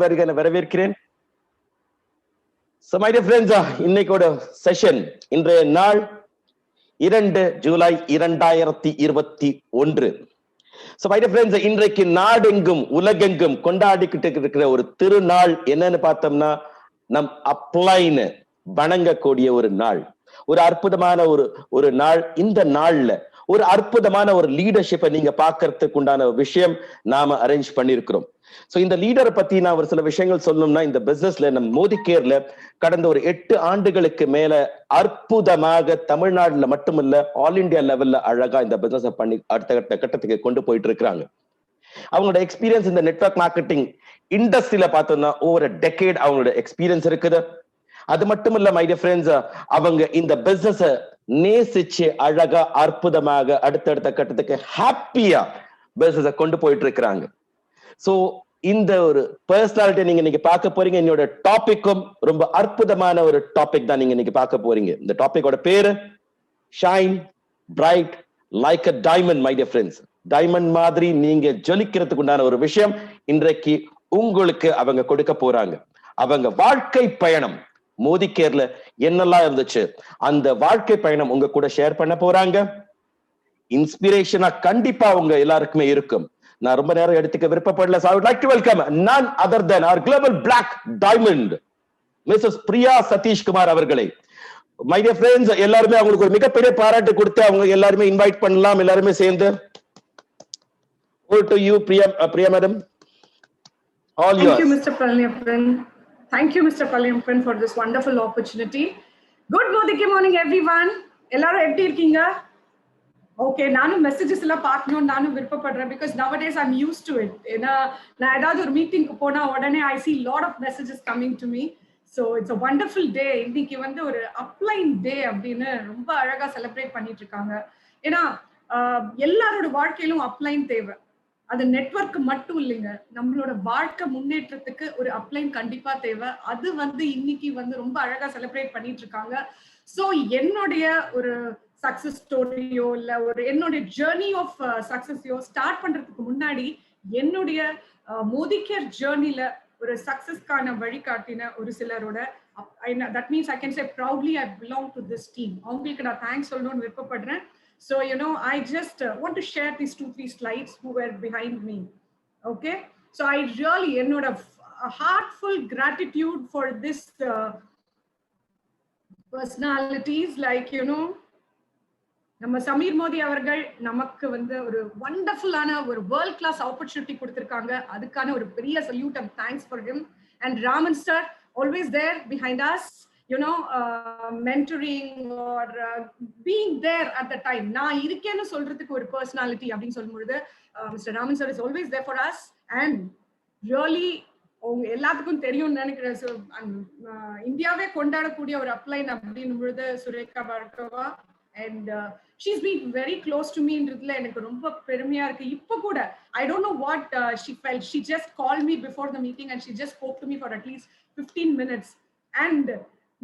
வரவேற்கிறேன். So my dear friends, இன்னைக்கோட session இன்றைய நாள் 2 July 2021. So my dear friends, இன்றைக்கு நாடெங்கும் உலகெங்கும் கொண்டாடிக்கிட்டு இருக்கிற ஒரு திருநாள் என்னன்னு பார்த்தோம்னா நம் அப்ளைன் வணங்கக்கூடிய ஒரு நாள், ஒரு அற்புதமான ஒரு நாள். இந்த நாள்ல ஒரு அற்புதமான ஒரு லீடர்ஷிப்பை நீங்க பாக்குறதுக்கு உண்டான விஷயம் நாம அரேஞ்ச் பண்ணிருக்கிறோம். சோ இந்த லீடரை பத்தி நான் ஒரு சில விஷயங்கள் சொல்லணும்னா, இந்த பிசினஸ்ல நம்ம மோதிகேர்ல கடந்த ஒரு 8 ஆண்டுகளுக்கு மேல அற்புதமாக தமிழ்நாடுல மட்டுமல்ல ஆல் இண்டியா லெவல்ல அழகா இந்த பிசினஸ் பண்ணி அடுத்த கட்டத்துக்கு கொண்டு போயிட்டு இருக்கிறாங்க. அவங்களோட எக்ஸ்பீரியன்ஸ் இந்த நெட்வொர்க் மார்க்கெட்டிங் இண்டஸ்ட்ரியில பார்த்தோம்னா ஒரு டெக்கேட் அவங்களோட எக்ஸ்பீரியன்ஸ் இருக்குது. அது மட்டும் இல்ல மை டியர் ஃப்ரெண்ட்ஸ், அவங்க இந்த பிசினஸ் நேசிச்சு அழகா அற்புதமாக அடுத்தடுத்த கட்டத்துக்கு ஹாப்பியா பிசினஸ் கொண்டு போயிட்டு இருக்கிறாங்க. சோ இந்த ஒரு பர்சனாலிட்டி நீங்க இன்னைக்கு பார்க்க போறீங்க. என்னோட டாபிக்கும் ரொம்ப அற்புதமான ஒரு டாபிக் தான் நீங்க இன்னைக்கு பார்க்க போறீங்க. இந்த டாபிக்கோட பேரு shine bright like a diamond. My dear friends, diamond மாதிரி நீங்க ஜொலிக்கிறதுக்கு உண்டான ஒரு விஷயம் இன்றைக்கு உங்களுக்கு அவங்க கொடுக்க போறாங்க. அவங்க வாழ்க்கை பயணம் மோதிகேர்ல என்னெல்லாம் இருந்துச்சு, அந்த வாழ்க்கை பயணம் உங்க கூட ஷேர் பண்ண போறாங்க. இன்ஸ்பிரேஷனா கண்டிப்பா உங்க எல்லாருக்குமே இருக்கும். நான் ரொம்ப நேரம் எடுத்துக்க விருப்பப்படல. So I would like to welcome none other than our global black diamond, Mrs. Priya Satishkumar அவர்களை. My dear friends, எல்லாருமே அவங்களுக்கு ஒரு மிகப்பெரிய பாராட்டு கொடுத்து அவங்க எல்லாருமே இன்வைட் பண்ணலாம். எல்லாருமே சேர்ந்து. Over to you, Priya madam. All yours. Thank you, Mr. Palaniappan. Thank you, Mr. Palaniappan, for this wonderful opportunity. Good morning, everyone. எல்லாரும் எப்படி இருக்கீங்க? ஓகே, நானும் மெசேஜஸ் எல்லாம் பார்க்கணும்னு நானும் விருப்பப்படுறேன். Because nowadays I'm used to it. ஏன்னா நான் ஏதாவது ஒரு மீட்டிங்க்கு போனா உடனே I see lot of messages coming to me. So it's a wonderful day. இன்னைக்கு வந்து ஒரு அப்ளைன் டே அப்படின்னு ரொம்ப அழகா செலிப்ரேட் பண்ணிட்டு இருக்காங்க. ஏன்னா எல்லாரோட வாழ்க்கையிலும் அப்ளைன் தேவை. அது நெட்வொர்க் மட்டும் இல்லைங்க, நம்மளோட வாழ்க்கை முன்னேற்றத்துக்கு ஒரு அப்ளைன் கண்டிப்பா தேவை. அது வந்து இன்னைக்கு வந்து ரொம்ப அழகா செலிப்ரேட் பண்ணிட்டு இருக்காங்க. ஸோ என்னுடைய ஒரு சக்சஸ் ஸ்டோரியோ இல்ல ஒரு என்னுடைய ஜேர்னி ஆஃப் சக்சஸையோ ஸ்டார்ட் பண்றதுக்கு முன்னாடி என்னுடைய மோதிகேர் ஜேர்னில ஒரு சக்சஸ்க்கான வழிகாட்டின ஒரு சிலரோட that means I can say proudly I belong to this team. அவங்களுக்கு நான் தேங்க்ஸ் சொல்லணும்னு விருப்பப்படுறேன். So, I just want to share these 2-3 slides who were behind me. Okay. So I really, a heartful gratitude for this personalities like, நம்ம சமீர் மோடி அவர்கள் நமக்கு வந்து ஒரு வண்டர்ஃபுல்லான ஒரு world class opportunity கொடுத்திருக்காங்க. அதுக்கான ஒரு பெரிய salute and thanks for him. And Raman sir always there behind us, mentoring or being there at the time. நான் இருக்கேன்னு சொல்றதுக்கு ஒரு personality அப்படின்னு சொல்லும்போது Mr. Raman sir is always there for us. And really உங்க எல்லாத்துக்கும் தெரியும்னு நினைக்கிறேன். இந்தியாவே கொண்டாடக்கூடிய ஒரு அப்ளைன் அப்படின்னும்போது Surekha Bhargava. And she's been very close to me ன்றதுல எனக்கு ரொம்ப பெருமையா இருக்கு. இப்போ கூட I don't know what she felt. She just called me before the meeting and she just spoke to me for at least 15 minutes. And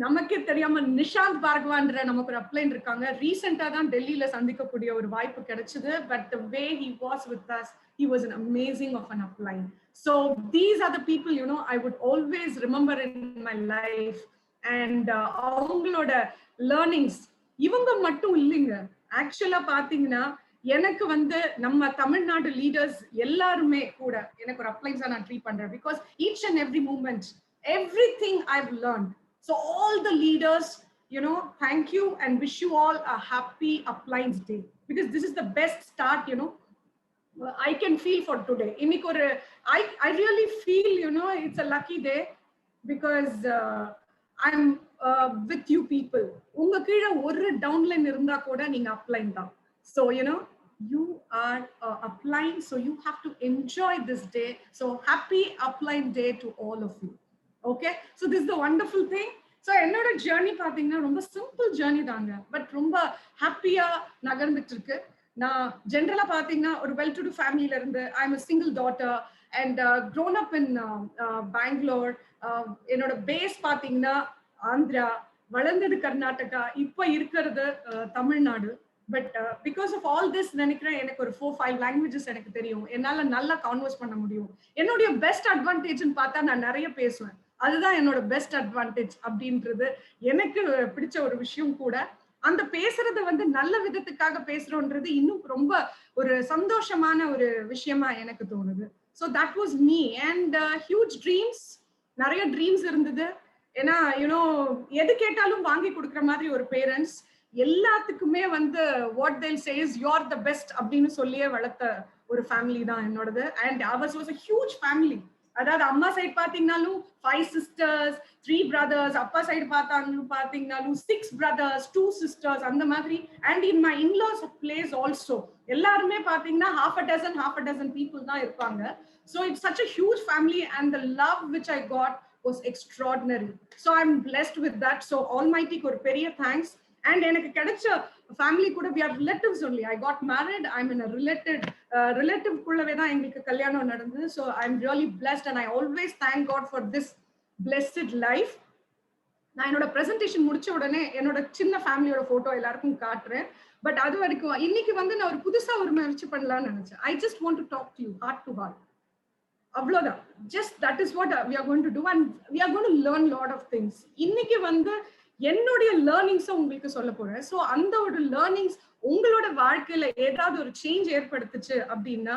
நமக்கே தெரியாம நிஷாந்த் பார்கவான்ற நமக்கு ஒரு அப்ளைன் இருக்காங்க. ரீசெண்டா தான் டெல்லியில சந்திக்கக்கூடிய ஒரு வாய்ப்பு கிடைச்சது. But the way he was with us, he was an amazing of an upline. So these are the people I would always remember in my life. And அவங்களோட learnings இவங்க மட்டும் இல்லைங்க. ஆக்சுவலா பாத்தீங்கன்னா எனக்கு வந்து நம்ம தமிழ்நாடு லீடர்ஸ் எல்லாருமே கூட எனக்கு ஒரு அப்ளைன்ஸா நான் ட்ரீட் பண்றேன். Because each and every moment, everything I've learned. So all the leaders, thank you and wish you all a happy Uplines Day, because this is the best start, I can feel for today. I really feel, it's a lucky day because I'm with you people. Unga keela oru downline irundha koda neenga upline da. So you are upline, so you have to enjoy this day. So happy Upline Day to all of you. Okay, so this is the wonderful thing. So என்னோட journey பாத்தீங்கன்னா ரொம்ப simple journey தாங்க, but ரொம்ப ஹாப்பியா நகர்ந்துட்டு இருக்கு. நான் ஜென்ரலா பாத்தீங்கன்னா ஒரு வெல் டு டு ஃபேமிலில இருந்து I am a single daughter and grown up in Bangalore. என்னோட பேஸ் பாத்தீங்கன்னா ஆந்திரா, வளர்ந்தது கர்நாடகா, இப்ப இருக்கிறது Tamil Nadu. But because of all this நினைக்கிறேன் எனக்கு ஒரு 4-5 லாங்குவேஜஸ் எனக்கு தெரியும், என்னால நல்லா கான்வர்ஸ் பண்ண முடியும். என்னுடைய பெஸ்ட் அட்வான்டேஜ்னு பார்த்தா நான் நிறைய பேசுவேன், அதுதான் என்னோட பெஸ்ட் அட்வான்டேஜ் அப்படின்றது எனக்கு பிடிச்ச ஒரு விஷயம் கூட. அந்த பேசுறது வந்து நல்ல விதத்துக்காக பேசுறோன்றது இன்னும் ரொம்ப ஒரு சந்தோஷமான ஒரு விஷயமா எனக்கு தோணுது. So that was me and huge dreams, நிறைய ட்ரீம்ஸ் இருந்தது. ஏன்னா யூனோ எது கேட்டாலும் வாங்கி கொடுக்குற மாதிரி ஒரு பேரண்ட்ஸ், எல்லாத்துக்குமே வந்து what they'll says you are the best அப்படின்னு சொல்லியே வளர்த்த ஒரு ஃபேமிலி தான் என்னோடது. And ours was a huge family. அதாவது அம்மா சைடு பாத்தீங்கன்னாலும் 5 sisters 3 brothers, அப்பா சைடு பாத்தீங்கன்னாலும் 6 brothers 2 sisters அந்த மாதிரி. And in my in-laws place also எல்லாருமே பாத்தீங்கன்னா half a dozen people தான் இருப்பாங்க. So it's such a huge family and the love which I got was extraordinary. So I'm blessed with that. So Almighty க்கு ஒரு பெரிய thanks. And எனக்கு கிடைச்ச family கூட we are relatives only. I got married, I'm in a relative குள்ளவே தான் எங்களுக்கு கல்யாணம் நடந்தது. So I'm really blessed and I always thank God for this blessed life. நான் என்னோட பிரசன்டேஷன் முடிச்ச உடனே என்னோட சின்ன ஃபேமிலியோட போட்டோ எல்லாருக்கும் காட்டுறேன். பட் அது வரைக்கும் இன்னைக்கு வந்து நான் ஒரு புதுசா ஒரு முயற்சி பண்ணலாம்னு நினைச்சேன். I just want to talk to you heart to heart. அவ்வளவுதான். Just that is what we are going to do and we are going to learn lot of things. இன்னைக்கு வந்து என்னுடைய லேர்னிங்ஸ் உங்களுக்கு சொல்ல போறேன். ஸோ அந்த ஒரு லேர்னிங்ஸ் உங்களோட வாழ்க்கையில ஏதாவது ஒரு சேஞ்ச் ஏற்படுத்துச்சு அப்படின்னா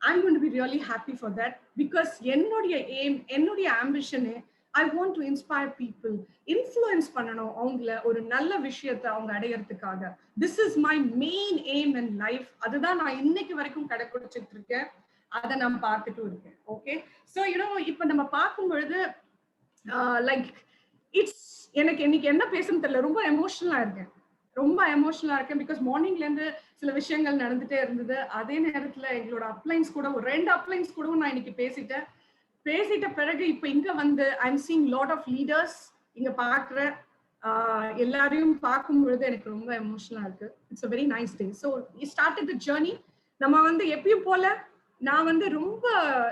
I'm going to be really happy for that, because என்னுடைய எய்ம், என்னுடைய ஆம்பிஷனே I want to inspire people, influence பண்ணணும் அவங்கள ஒரு நல்ல விஷயத்தை அவங்க அடையறதுக்காக. This is my main aim in life. அதுதான் நான் இன்னைக்கு வரைக்கும் கடைபிடிச்சிட்டு இருக்கேன், அதை நான் பார்த்துட்டு இருக்கேன். ஓகே, ஸோ இப்ப நம்ம பார்க்கும் பொழுது லைக் இட்ஸ் எனக்கு இன்னைக்கு என்ன பேசணும்னு தெரியல, ரொம்ப எமோஷனலா இருக்கேன் பிகாஸ் மார்னிங்ல இருந்து சில விஷயங்கள் நடந்துட்டே இருந்தது. அதே நேரத்துல எங்களோட அப்ளைன்ஸ் கூட ஒரு 2 அப்ளைன்ஸ் கூட நான் இன்னைக்கு பேசிட்ட பிறகு இப்ப இங்க வந்து I am seeing lot of leaders இங்க பாக்குற எல்லாரையும் பார்க்கும் பொழுது எனக்கு ரொம்ப எமோஷனலா இருக்கு. It's a very nice day. So we started the journey. நம்ம வந்து எப்பயும் போல நான் வந்து ரொம்ப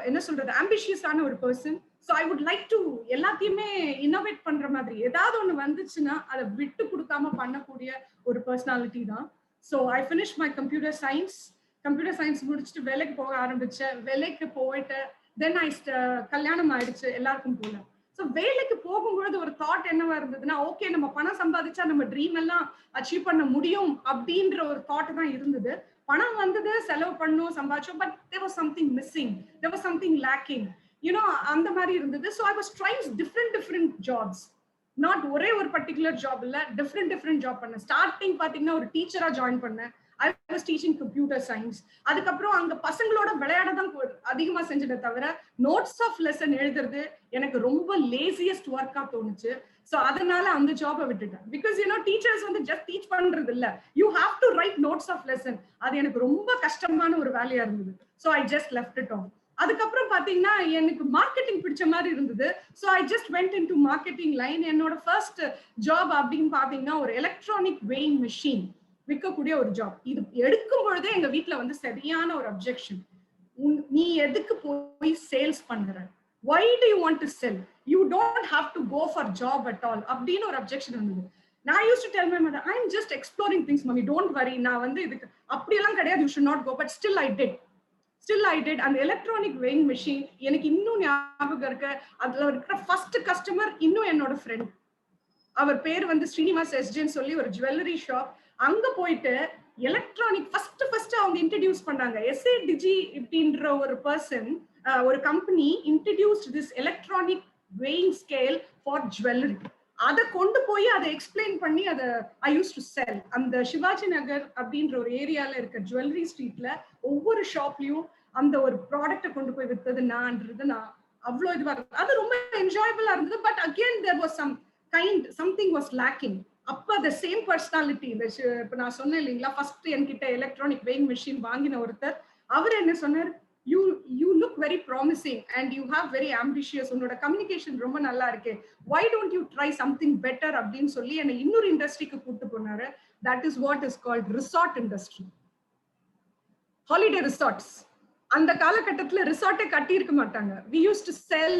என்ன சொல்றது ஆம்பிஷியஸான ஒரு person. So I would like to எல்லாத்தையுமே இன்னோவேட் பண்ற மாதிரி ஏதாவது ஒன்று வந்துச்சுன்னா அதை விட்டு கொடுக்காம பண்ணக்கூடிய ஒரு பர்சனாலிட்டி தான். So I finish my computer science முடிச்சுட்டு வேலைக்கு போக ஆரம்பிச்சேன். வேலைக்கு போயிட்டு தென் கல்யாணம் ஆயிடுச்சு எல்லாருக்கும் போல. ஸோ வேலைக்கு போகும்பொழுது ஒரு தாட் என்னவா இருந்ததுன்னா, ஓகே நம்ம பணம் சம்பாதிச்சா நம்ம ட்ரீம் எல்லாம் அச்சீவ் பண்ண முடியும் அப்படின்ற ஒரு தாட் தான் இருந்தது. பணம் வந்தது, செலவு பண்ணோம், சம்பாதிச்சோம், but there was something missing, there was something lacking, அந்த மாதிரி இருந்தது. So I was trying different jobs, not ஒரே ஒரு பர்டிகுலர் ஜாப் இல்ல, டிஃப்ரெண்ட் ஜாப் பண்ணேன். ஸ்டார்டிங் பாத்தீங்கன்னா ஒரு டீச்சரா ஜாயின் பண்ணேன். I was teaching computer science. அதுக்கப்புறம் அங்க பசங்களோட விளையாட தான் அதிகமா செஞ்சதை தவிர நோட்ஸ் ஆஃப் லெசன் எழுதுறது எனக்கு ரொம்ப லேசியஸ்ட் ஒர்க்கா தோணுச்சு. சோ அதனால அந்த ஜாபை விட்டுட்டேன். பிகாஸ் டீச்சர்ஸ் வந்து ஜஸ்ட் டீச் பண்றது இல்ல, you have to write notes of lesson. அது எனக்கு ரொம்ப கஷ்டமான ஒரு வேலையா இருந்தது. So I just left it on. அதுக்கப்புறம் பாத்தீங்கன்னா எனக்கு மார்க்கெட்டிங் பிடிச்ச மாதிரி இருந்தது. So I just went in to marketing line. என்னோட ஃபர்ஸ்ட் ஜாப் அப்படின்னு பாத்தீங்கன்னா ஒரு எலக்ட்ரானிக் வெயிங் மெஷின் விற்கக்கூடிய ஒரு ஜாப். இது எடுக்கும் பொழுதே எங்க வீட்டுல வந்து சரியான ஒரு அப்ஜெக்ஷன், நீ எதுக்கு போய் சேல்ஸ் பண்ற, why do you want to sell, you don't have to go for job at all அப்படின்னு ஒரு அப்ஜெக்ஷன் இருந்தது. நான் used to tell my mother, I am just exploring things mommy, don't worry, நான் வந்து இதுக்கு அப்படியெல்லாம் கிடையாது, you should not go, but still I did. அந்த எலக்ட்ரானிக் வெயிங் மெஷின் எனக்கு இன்னும் ஞாபகம் இருக்கு. அதுல இருக்கிற ஃபர்ஸ்ட் கஸ்டமர் இன்னும் என்னோட ஃப்ரெண்ட். அவர் பேர் வந்து ஸ்ரீனிவாஸ் எஸ்ஜின்னு சொல்லி ஒரு ஜுவல்லரி ஷாப். அங்க போயிட்டு எலக்ட்ரானிக் ஃபர்ஸ்ட் அவங்க இன்ட்ரடியூஸ் பண்ணாங்க. எஸ்ஏ டிஜி அப்படின்ற ஒரு பர்சன், ஒரு company introduced this electronic weighing scale for jewellery. அதை கொண்டு போய் அதை எக்ஸ்பிளைன் பண்ணி அதை ஐ யூஸ் டு செல். அந்த சிவாஜி நகர் அப்படின்ற ஒரு ஏரியால இருக்க ஜுவல்லரி ஸ்ட்ரீட்ல ஒவ்வொரு ஷாப்லயும் அந்த ஒரு ப்ராடக்டை கொண்டு போய் வித்தது நான்றது நான் அவ்வளோ இதுவா இருந்தது. அது ரொம்ப என்ஜாயபிளா இருந்தது. But again there was something was lacking. அப்ப அந்த சேம் பர்சனாலிட்டி, இப்ப நான் சொன்னேன் இல்லைங்களா, ஃபர்ஸ்ட் என்கிட்ட எலக்ட்ரானிக் வெயிங் மெஷின் வாங்கின ஒருத்தர், அவர் என்ன சொன்னார், you look very promising and you have very ambitious, உன்னோட கம்யூனிகேஷன் ரொம்ப நல்லா இருக்கு, why don't you try something better அப்படின்னு சொல்லி என்னை இன்னொரு இண்டஸ்ட்ரிக்கு கூட்டு போனாரு. that is what is called resort industry, holiday resorts. அந்த காலகட்டத்துல ரிசார்ட்டே கட்டி இருக்க மாட்டாங்க. we used to sell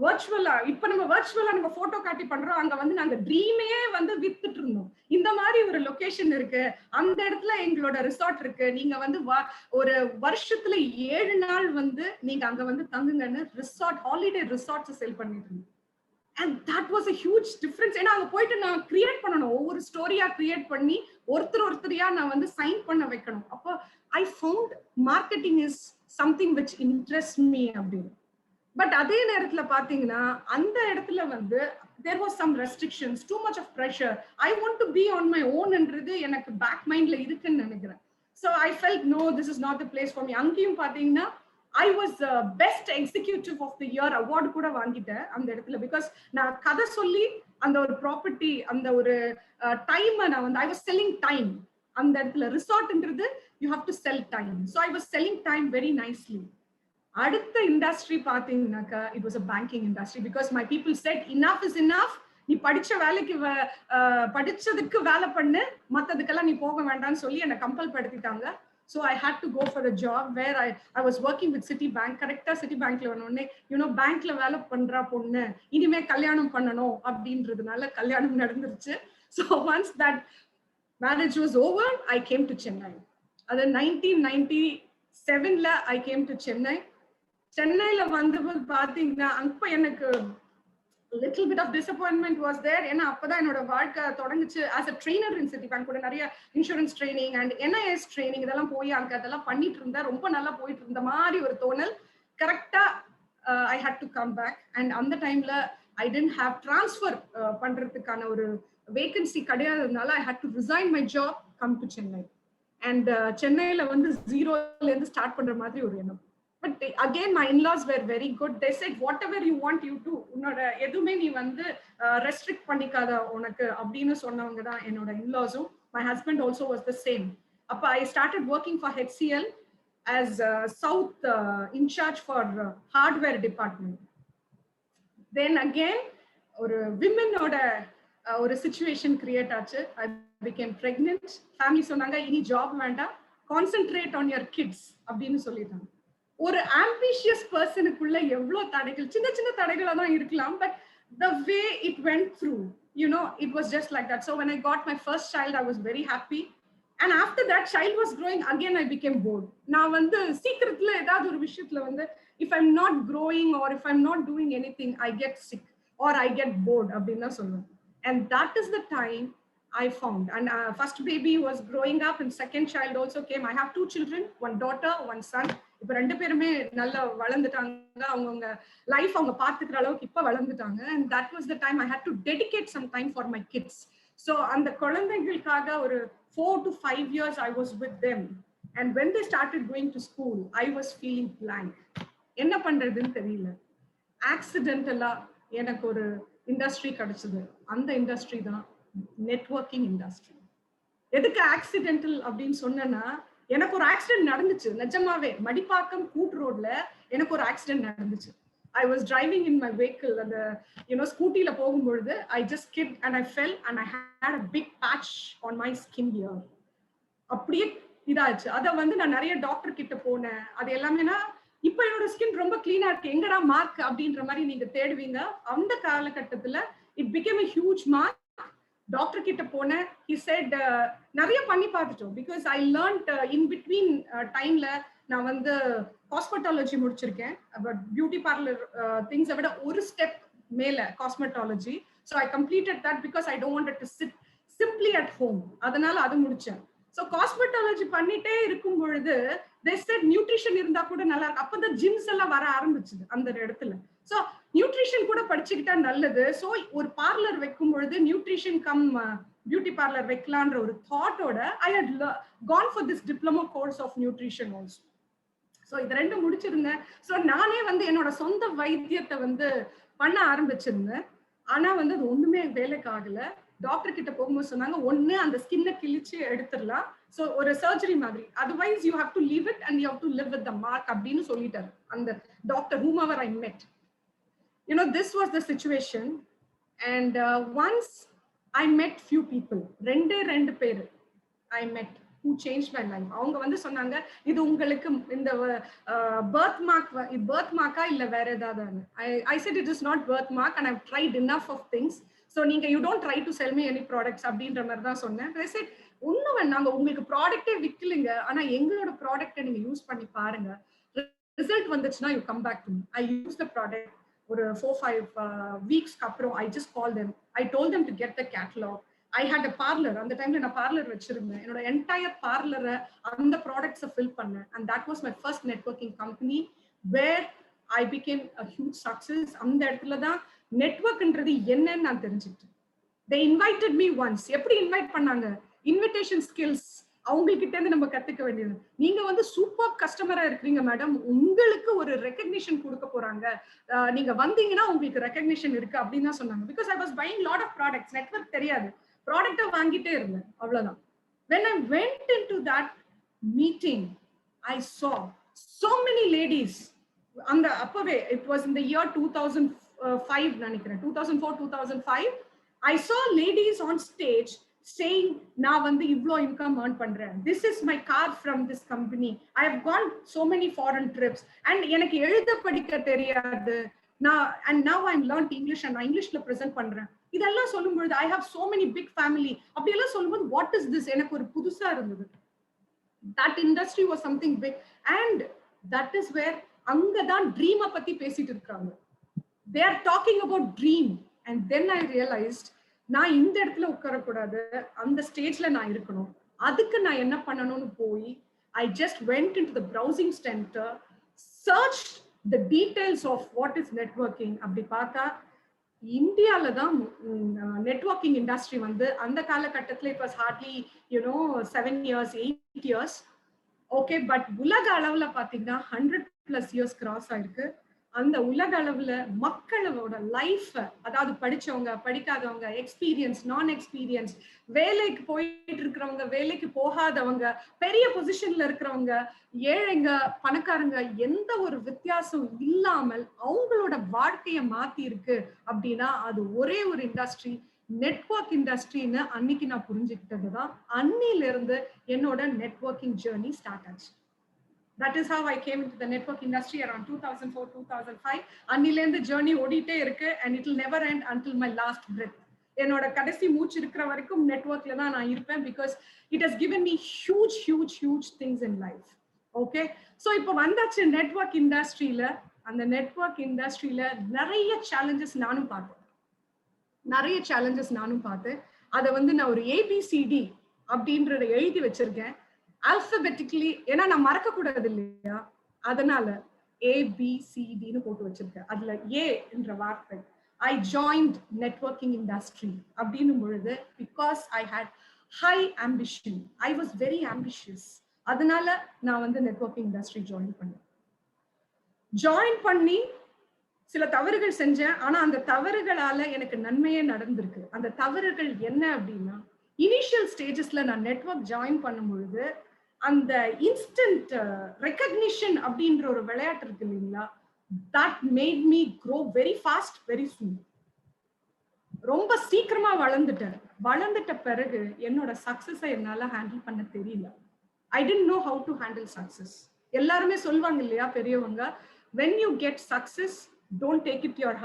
virtually. இப்ப நம்ம virtually நம்ம போட்டோ காட்டி பண்றோம். அங்க வந்து நாங்க ட்ரீமே வந்து வித்துட்டு இருந்தோம். இந்த மாதிரி ஒரு லொகேஷன் இருக்கு, அந்த இடத்துல எங்களோட ரிசார்ட் இருக்கு, நீங்க வந்து ஒரு வருஷத்துல 7 நாள் வந்து நீங்க அங்க வந்து தங்குங்கன்னு ரிசார்ட், ஹாலிடே ரிசார்ட்ஸ் செல் பண்ணிட்டு இருந்தோம். And that was a huge difference. ஏன்னா அங்க போயிட்டு நான் கிரியேட் பண்ணணும், ஒவ்வொரு ஸ்டோரியா கிரியேட் பண்ணி ஒருத்தரையா நான் வந்து சைன் பண்ண வைக்கணும். அப்போ I found marketing is something which interests me அப்படின்னு. பட் அதே நேரத்துல பாத்தீங்கன்னா அந்த இடத்துல வந்து there was some restrictions, too much of pressure. I want to be on my own என்றது எனக்கு பேக் மைண்ட்ல இருக்குன்னு நினைக்கிறேன். So I felt no, this is not the place for me. அங்கேயும் பாத்தீங்கன்னா I was best executive of the year award கூட வாங்கிட்டேன் அந்த இடத்துல. பிகாஸ் நான் கதை சொல்லி அந்த ஒரு ப்ராப்பர்ட்டி, அந்த ஒரு டைம் நான் வந்து I was selling time. அந்த இடத்துல ரிசார்ட்ன்றது you have to sell time. So I was selling time very nicely. அடுத்த இண்டஸ்ட்ரி பாத்தீங்கன்னாக்கா it was a banking industry because my people said enough is enough. நீ படிச்ச வேலைக்கு படிச்சதுக்கு வேலை பண்ணு, மத்ததுக்கெல்லாம் நீ போக வேண்டாம்னு சொல்லி என்னை compel படுத்திட்டாங்க. So I had to go for a job where I was working with Citibank. கரெக்டா Citibankல வந்தோடனே பேங்க்ல வேலை பண்றா பொண்ணு, இனிமே கல்யாணம் பண்ணணும் அப்படின்றதுனால கல்யாணம் நடந்துருச்சு. So once that marriage was over, I came to Chennai. அது 1997ல I came to Chennai. சென்னையில வந்தபோது பாத்தீங்கன்னா அப்ப எனக்கு little bit of disappointment was there. ஏன்னா அப்பதான் என்னோட வாழ்க்கை தொடங்குச்சு. as a trainer in Citibank கூட நிறைய insurance training and NIS training இதெல்லாம் போய் அங்க அதெல்லாம் பண்ணிட்டு இருந்தா ரொம்ப நல்லா போயிட்டு இருந்த மாதிரி ஒரு தோணல். கரெக்டா I had to come back and அந்த டைம்ல I didn't have transfer பண்றதுக்கான ஒரு vacancy கிடையாததுனால I had to resign my job, come to Chennai. and சென்னையில வந்து ஜீரோல இருந்து ஸ்டார்ட் பண்ற மாதிரி ஒரு எண்ணம். But again, my in-laws were very good. They said, whatever you want, you do. உன்னோட எதுவுமே நீ வந்து ரெஸ்ட்ரிக்ட் பண்ணிக்காத உனக்கு அப்படின்னு சொன்னவங்க தான் என்னோட in-lawஸும். My husband also was the same. அப்ப I started working for HCL as South in charge for hardware department. Then again, ஒரு விமனோட ஒரு situation create ஆச்சு. I became pregnant. Family சொன்னாங்க இனி ஜாப் வேண்டாம், concentrate on your kids அப்படின்னு சொல்லிட்டாங்க. ஒரு ஆம்பிஷியஸ் பர்சனுக்குள்ள எவ்வளவு தடைகள், சின்ன சின்ன தடைகளா தான் இருக்கலாம், but the way it went through, it was just like that. So when I got my first child, I was very happy. And after that child was growing, again I became bored. நான் வந்து சீக்கிரத்துல ஏதாவது ஒரு விஷயத்துல வந்து if I'm not growing or if I'm not doing anything, I get sick or I get bored அப்படின்னு தான் சொல்லுவேன். And that is the time I found. And first baby was growing up and second child also came. I have 2 children, one daughter, one son. இப்ப ரெண்டு பேருமே நல்லா வளர்ந்துட்டாங்க, அவங்கவுங்க life அவங்க பாத்துக்கிற அளவுக்கு இப்ப வளர்ந்துட்டாங்க. And that was the time I had to dedicate some time for my kids. So அந்த குழந்தைகளுக்காக ஒரு 4 to 5 years I was with them. And when they started going to school, I was feeling blank. என்ன பண்றதுன்னு தெரியல. ஆக்சிடென்டலா எனக்கு ஒரு industry கிடைச்சது. அந்த இண்டஸ்ட்ரி தான் நெட்வொர்க்கிங் இண்டஸ்ட்ரி. எதுக்கு ஆக்சிடென்டல் அப்படின்னு சொன்னா, எனக்கு ஒரு ஆக்சிடென்ட் நடந்துச்சு நிஜமாவே. மடிப்பாக்கம் கூட் ரோட்ல எனக்கு ஒரு ஆக்சிடென்ட் நடந்துச்சு. I was driving in my vehicle and ஸ்கூட்டில போகும்பொழுது I just skidded and I fell and I had a big patch on my skin here. அப்படியே இதாச்சு. அத வந்து நான் நிறைய டாக்டர் கிட்ட போனேன். அது எல்லாமேனா இப்ப என்னோட ஸ்கின் ரொம்ப கிளீனா இருக்கு, எங்கடா மார்க் அப்படின்ற மாதிரி நீங்க தேடுவீங்க. அந்த காலகட்டத்துல it became a huge mark. Doctor கிட்ட போனேன். he said நிறைய பண்ணி பார்த்துட்டோம் because I learned in between டைம்ல நான் வந்து காஸ்மெட்டாலஜி முடிச்சிருக்கேன். பட் பியூட்டி பார்லர் திங்ஸ் விட ஒரு ஸ்டெப் மேல cosmetology. so I completed that because I don't wanted to sit simply at home. அதனால அது முடிச்சேன். so காஸ்மெட்டாலஜி பண்ணிட்டே இருக்கும் பொழுது they said நியூட்ரிஷன் இருந்தா கூட நல்லா இருக்கு. அப்பதான் ஜிம்ஸ் எல்லாம் வர ஆரம்பிச்சது அந்த இடத்துல. so நியூட்ரிஷன் கூட படிச்சுக்கிட்டா நல்லது. so ஒரு பார்லர் வைக்கும் பொழுது நியூட்ரிஷன் கம் பியூட்டி பார்லர் வைக்கலான்ற ஒரு தாட்டோட I had gone for this diploma course of nutrition also. so இது ரெண்டு முடிச்சிருந்தேன். so நானே வந்து என்னோட சொந்த வைத்தியத்தை வந்து பண்ண ஆரம்பிச்சிருந்தேன். ஆனா வந்து அது ஒண்ணுமே வேலைக்கு ஆகல. டாக்டர் கிட்ட போகும்போது சொன்னாங்க, ஒண்ணு அந்த ஸ்கின்னை கிழிச்சு எடுத்துடலாம், சோ ஒரு சர்ஜரி மாதிரி, otherwise you have to leave it and you have to live with the mark அப்படின்னு சொல்லிட்டாரு அந்த doctor whomever I met. This was the situation. And once I met few people, ரெண்டு பேரு I met. who changed my life. அவங்க வந்து சொன்னாங்க இது உங்களுக்கு இந்த birth mark இல்ல வேற ஏதாவது. I said it is not birthmark and I've tried enough of things. So நீங்க you don't try to sell me any products அப்படின்ற மாதிரி தான் சொன்னேன். I said ஒண்ணும் நாங்க உங்களுக்கு ப்ராடக்ட்டே விக்கலங்க, ஆனா எங்களோட ப்ராடக்ட்டை நீங்க யூஸ் பண்ணி பாருங்க, ரிசல்ட் வந்துச்சுன்னா you come back to me. I used the product ஒரு 4-5 வீக்ஸ்க்கு அப்புறம் I just called them. I told them to get the catalog. I had a parlor. அந்த டைம்ல நான் பார்லர் வச்சிருந்தேன். என்னோட என்டையர் பார்லரை அந்த ப்ராடக்ட்ஸை ஃபில் பண்ணேன். And that was my first networking company where I became a huge success. அந்த இடத்துல தான் நெட்வொர்க்ன்றது என்னன்னு நான் தெரிஞ்சுக்கிட்டேன். They invited me once. எப்படி இன்வைட் பண்ணாங்க? இன்விடேஷன் ஸ்கில்ஸ் அவங்ககிட்ட இருந்து நம்ம கத்துக்க வேண்டியது. நீங்க வந்து சூப்பர் கஸ்டமரா இருக்கீங்க மேடம், உங்களுக்கு ஒரு ரெகக்னிஷன் கொடுக்க போறாங்க, நீங்க வந்தீங்கன்னா உங்களுக்கு ரெகக்னிஷன் இருக்கு அப்படின்னு தான் சொன்னாங்க. Because I was buying lot of products, network தெரியாது, ப்ராடக்ட்டை வாங்கிட்டே இருந்தேன், அவ்வளவுதான். when I went into that meeting I saw so many ladies. அந்த அப்பவே it was in the year 2005 நினைக்கிறேன், 2004-2005. I saw ladies on stage saying நான் வந்து இவ்ளோ இன்கம் earn பண்றேன், this is my card from this company, I have gone so many foreign trips and எனக்கு எழுத படிக்க தெரியாது, and now I'm learned English and நான் இங்கிலீஷ்ல பிரசன்ட் பண்றேன். இதெல்லாம் சொல்லும்போது I have so many big family அப்படி எல்லாம் சொல்லும்போது what is this எனக்கு ஒரு புதுசா இருந்தது. That industry was something big and that is where அங்கதான் ட்ரீம் பத்தி பேசிட்டு இருக்காங்க. They are talking about dream and then I realized நான் இந்த இடத்துல உட்காரக்கூடாது, அந்த ஸ்டேஜ்ல நான் இருக்கணும். அதுக்கு நான் என்ன பண்ணணும்னு போய் I just went into the browsing center, searched the details of what is networking. அப்படி பார்த்தா இந்தியால தான் நெட்வொர்க்கிங் இண்டஸ்ட்ரி வந்து அந்த காலகட்டத்தில் it was hardly 7 years 8 years. Okay, but உலக அளவுல பாத்தீங்கன்னா 100+ years கிராஸ் ஆயிருக்கு. அந்த உலக அளவுல மக்களோட லைஃப், அதாவது படிச்சவங்க படிக்காதவங்க, எக்ஸ்பீரியன்ஸ் நான் எக்ஸ்பீரியன்ஸ், வேலைக்கு போயிட்டு இருக்கிறவங்க வேலைக்கு போகாதவங்க, பெரிய பொசிஷன்ல இருக்கிறவங்க, ஏழைங்க பணக்காரங்க, எந்த ஒரு வித்தியாசம் இல்லாமல் அவங்களோட வாழ்க்கையை மாத்தி இருக்கு அப்படின்னா அது ஒரே ஒரு இண்டஸ்ட்ரி, நெட்வொர்க் இண்டஸ்ட்ரின்னு அன்னைக்கு நான் புரிஞ்சுக்கிட்டதுதான். அன்னில இருந்து என்னோட நெட்வொர்க்கிங் ஜேர்னி ஸ்டார்ட் ஆச்சு. That is how I came into the network industry around 2004-2005. அன்னிலேருந்து ஜேர்னி ஓடிட்டே இருக்கு and it will never end until my last breath. என்னோட கடைசி மூச்சு இருக்கிற வரைக்கும் நெட்வொர்க்ல தான் நான் இருப்பேன் because it has given me huge things in life. Okay, so இப்போ வந்தாச்சு நெட்வொர்க் இண்டஸ்ட்ரியில. அந்த நெட்வொர்க் இண்டஸ்ட்ரியில நிறைய சேலஞ்சஸ் நானும் பார்த்தேன். அதை வந்து நான் ஒரு ABCD அப்படின்றத எழுதி வச்சிருக்கேன் ஆல்பபெட்டிக்கலி, ஏன்னா நான் மறக்க கூடாது இல்லையா, அதனால ABCDன்னு போட்டு வச்சிருக்கேன். அதுல A என்ற வார்த்தை I joined networking industry அப்படின்னும் பொழுது because I had high ambition, I was very ambitious. அதனால நான் வந்து நெட்வொர்க்கிங் இண்டஸ்ட்ரி ஜாயின் பண்ணி சில தவறுகள் செஞ்சேன். ஆனா அந்த தவறுகளால எனக்கு நன்மையே நடந்திருக்கு. அந்த தவறுகள் என்ன அப்படின்னா, இனிஷியல் ஸ்டேஜஸ்ல நான் நெட்வொர்க் ஜாயின் பண்ணும் பொழுது அந்த இன்ஸ்டன்ட் ரெகக்னிஷன் அப்படின்ற ஒரு விளையாட்டு இருக்கு இல்லைங்களா, that made me grow very fast very soon. ரொம்ப சீக்கிரமா வளர்ந்துட்ட பிறகு என்னோட சக்சஸை என்னால ஹேண்டில் பண்ண தெரியல. I didn't know how to handle success. எல்லாருமே சொல்வாங்க இல்லையா பெரியவங்க, when you get success don't take it your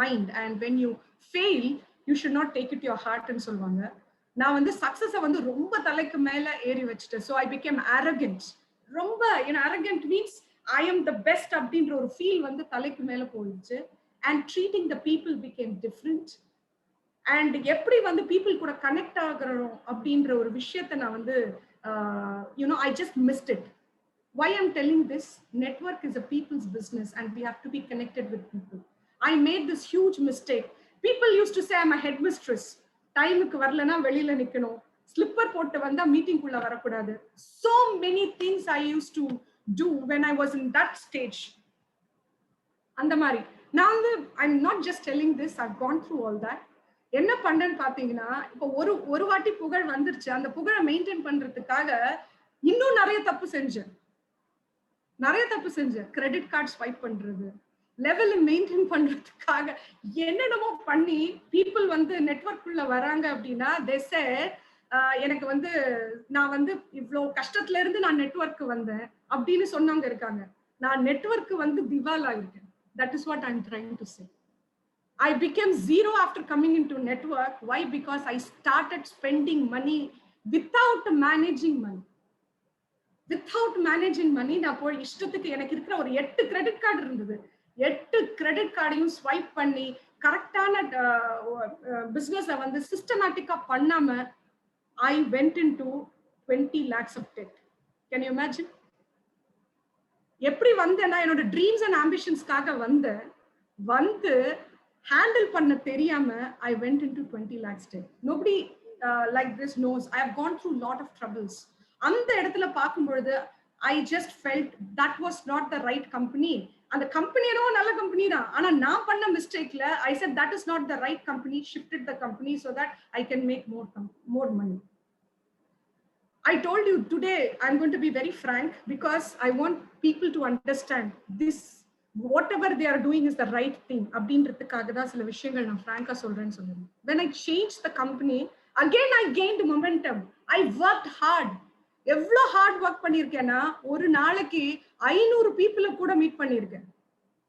mind and when you fail you should not take it your heart ன்னு சொல்வாங்க. நான் வந்து சக்சஸை வந்து ரொம்ப தலைக்கு மேல ஏறி வச்சுட்டேன். So I became arrogant. ரொம்ப arrogant means I am the best அப்படின்ற ஒரு ஃபீல் வந்து தலைக்கு மேல போயிடுச்சு. And treating the people became different. And எப்படி வந்து people கூட கனெக்ட் ஆகுறோம் அப்படின்ற ஒரு விஷயத்தை நான் வந்து I just missed it. Why I'm telling this? Network is a people's business and we have to be connected with people. I made this huge mistake. People used to say I'm a headmistress. டைமுக்கு வரலனா வெளியில நிக்கணும், slipper போட்டு வந்தா meeting குள்ள வரக்கூடாது. So many things I used to do when I was in that stage. அந்த மாதிரி நான் வந்து I'm not just telling this, I've gone through all that. என்ன பண்ணேன்னு பாத்தீங்கன்னா, இப்போ ஒரு வாட்டி புகழ் வந்துருச்சு, அந்த புகழை மெயின்டைன் பண்றதுக்காக இன்னும் நிறைய தப்பு செஞ்சேன். கிரெடிட் கார்டு ஸ்வைப் பண்றது, லெவல் மெயின்டைன் பண்றதுக்காக என்னென்னமோ பண்ணி பீப்புள் வந்து நெட்வொர்க் குள்ள வராங்க அப்படின்னா they said எனக்கு வந்து நான் வந்து இவ்வளவு கஷ்டத்துல இருந்து நான் நெட்வொர்க் வந்தேன் அப்படின்னு சொன்னவங்க இருக்காங்க. நான் நெட்வொர்க் வந்து திவாலா இருக்கேன். That is what I'm trying to say. I became zero after coming into network. Why? Because I started spending money without managing money. Without managing money, நான் போய் இஷ்டத்துக்கு எனக்கு இருக்கிற ஒரு 8 கிரெடிட் கார்டு இருந்தது. 8 கிரெடிட் கார்டையும் ஸ்வைப் பண்ணி கரெக்டான பிசினஸை வந்து சிஸ்டமேட்டிக்கா பண்ணாம I went into 20 lakhs of debt. Can you imagine? எப்படி வந்தேன்னா என்னோட ட்ரீம்ஸ் அண்ட் ஆம்பிஷன்ஸ்க்காக வந்து ஹேண்டில் பண்ண தெரியாம I went into 20 lakhs debt. Nobody like this knows. I have gone through lot of troubles. அந்த இடத்துல பார்க்கும்பொழுது I just felt that was not the right company. அந்த கம்பெனியோ நல்ல கம்பெனி தான், ஆனா நான் பண்ண மிஸ்டேக்ல I said that is not the right company, shifted the company so that I can make more money. I told you today I'm going to be very frank because I want people to understand this, whatever they are doing is the right thing. அப்படின்றதுக்காக தான் சில விஷயங்கள் நான் frankா சொல்றேன்னு சொல்றேன். When I changed the company, again I gained momentum. I worked hard. எவ்வளவு hard work பண்ணிருக்கேன்னா ஒரு நாளைக்கு 500 பீப்புளை கூட மீட் பண்ணிருக்கேன்.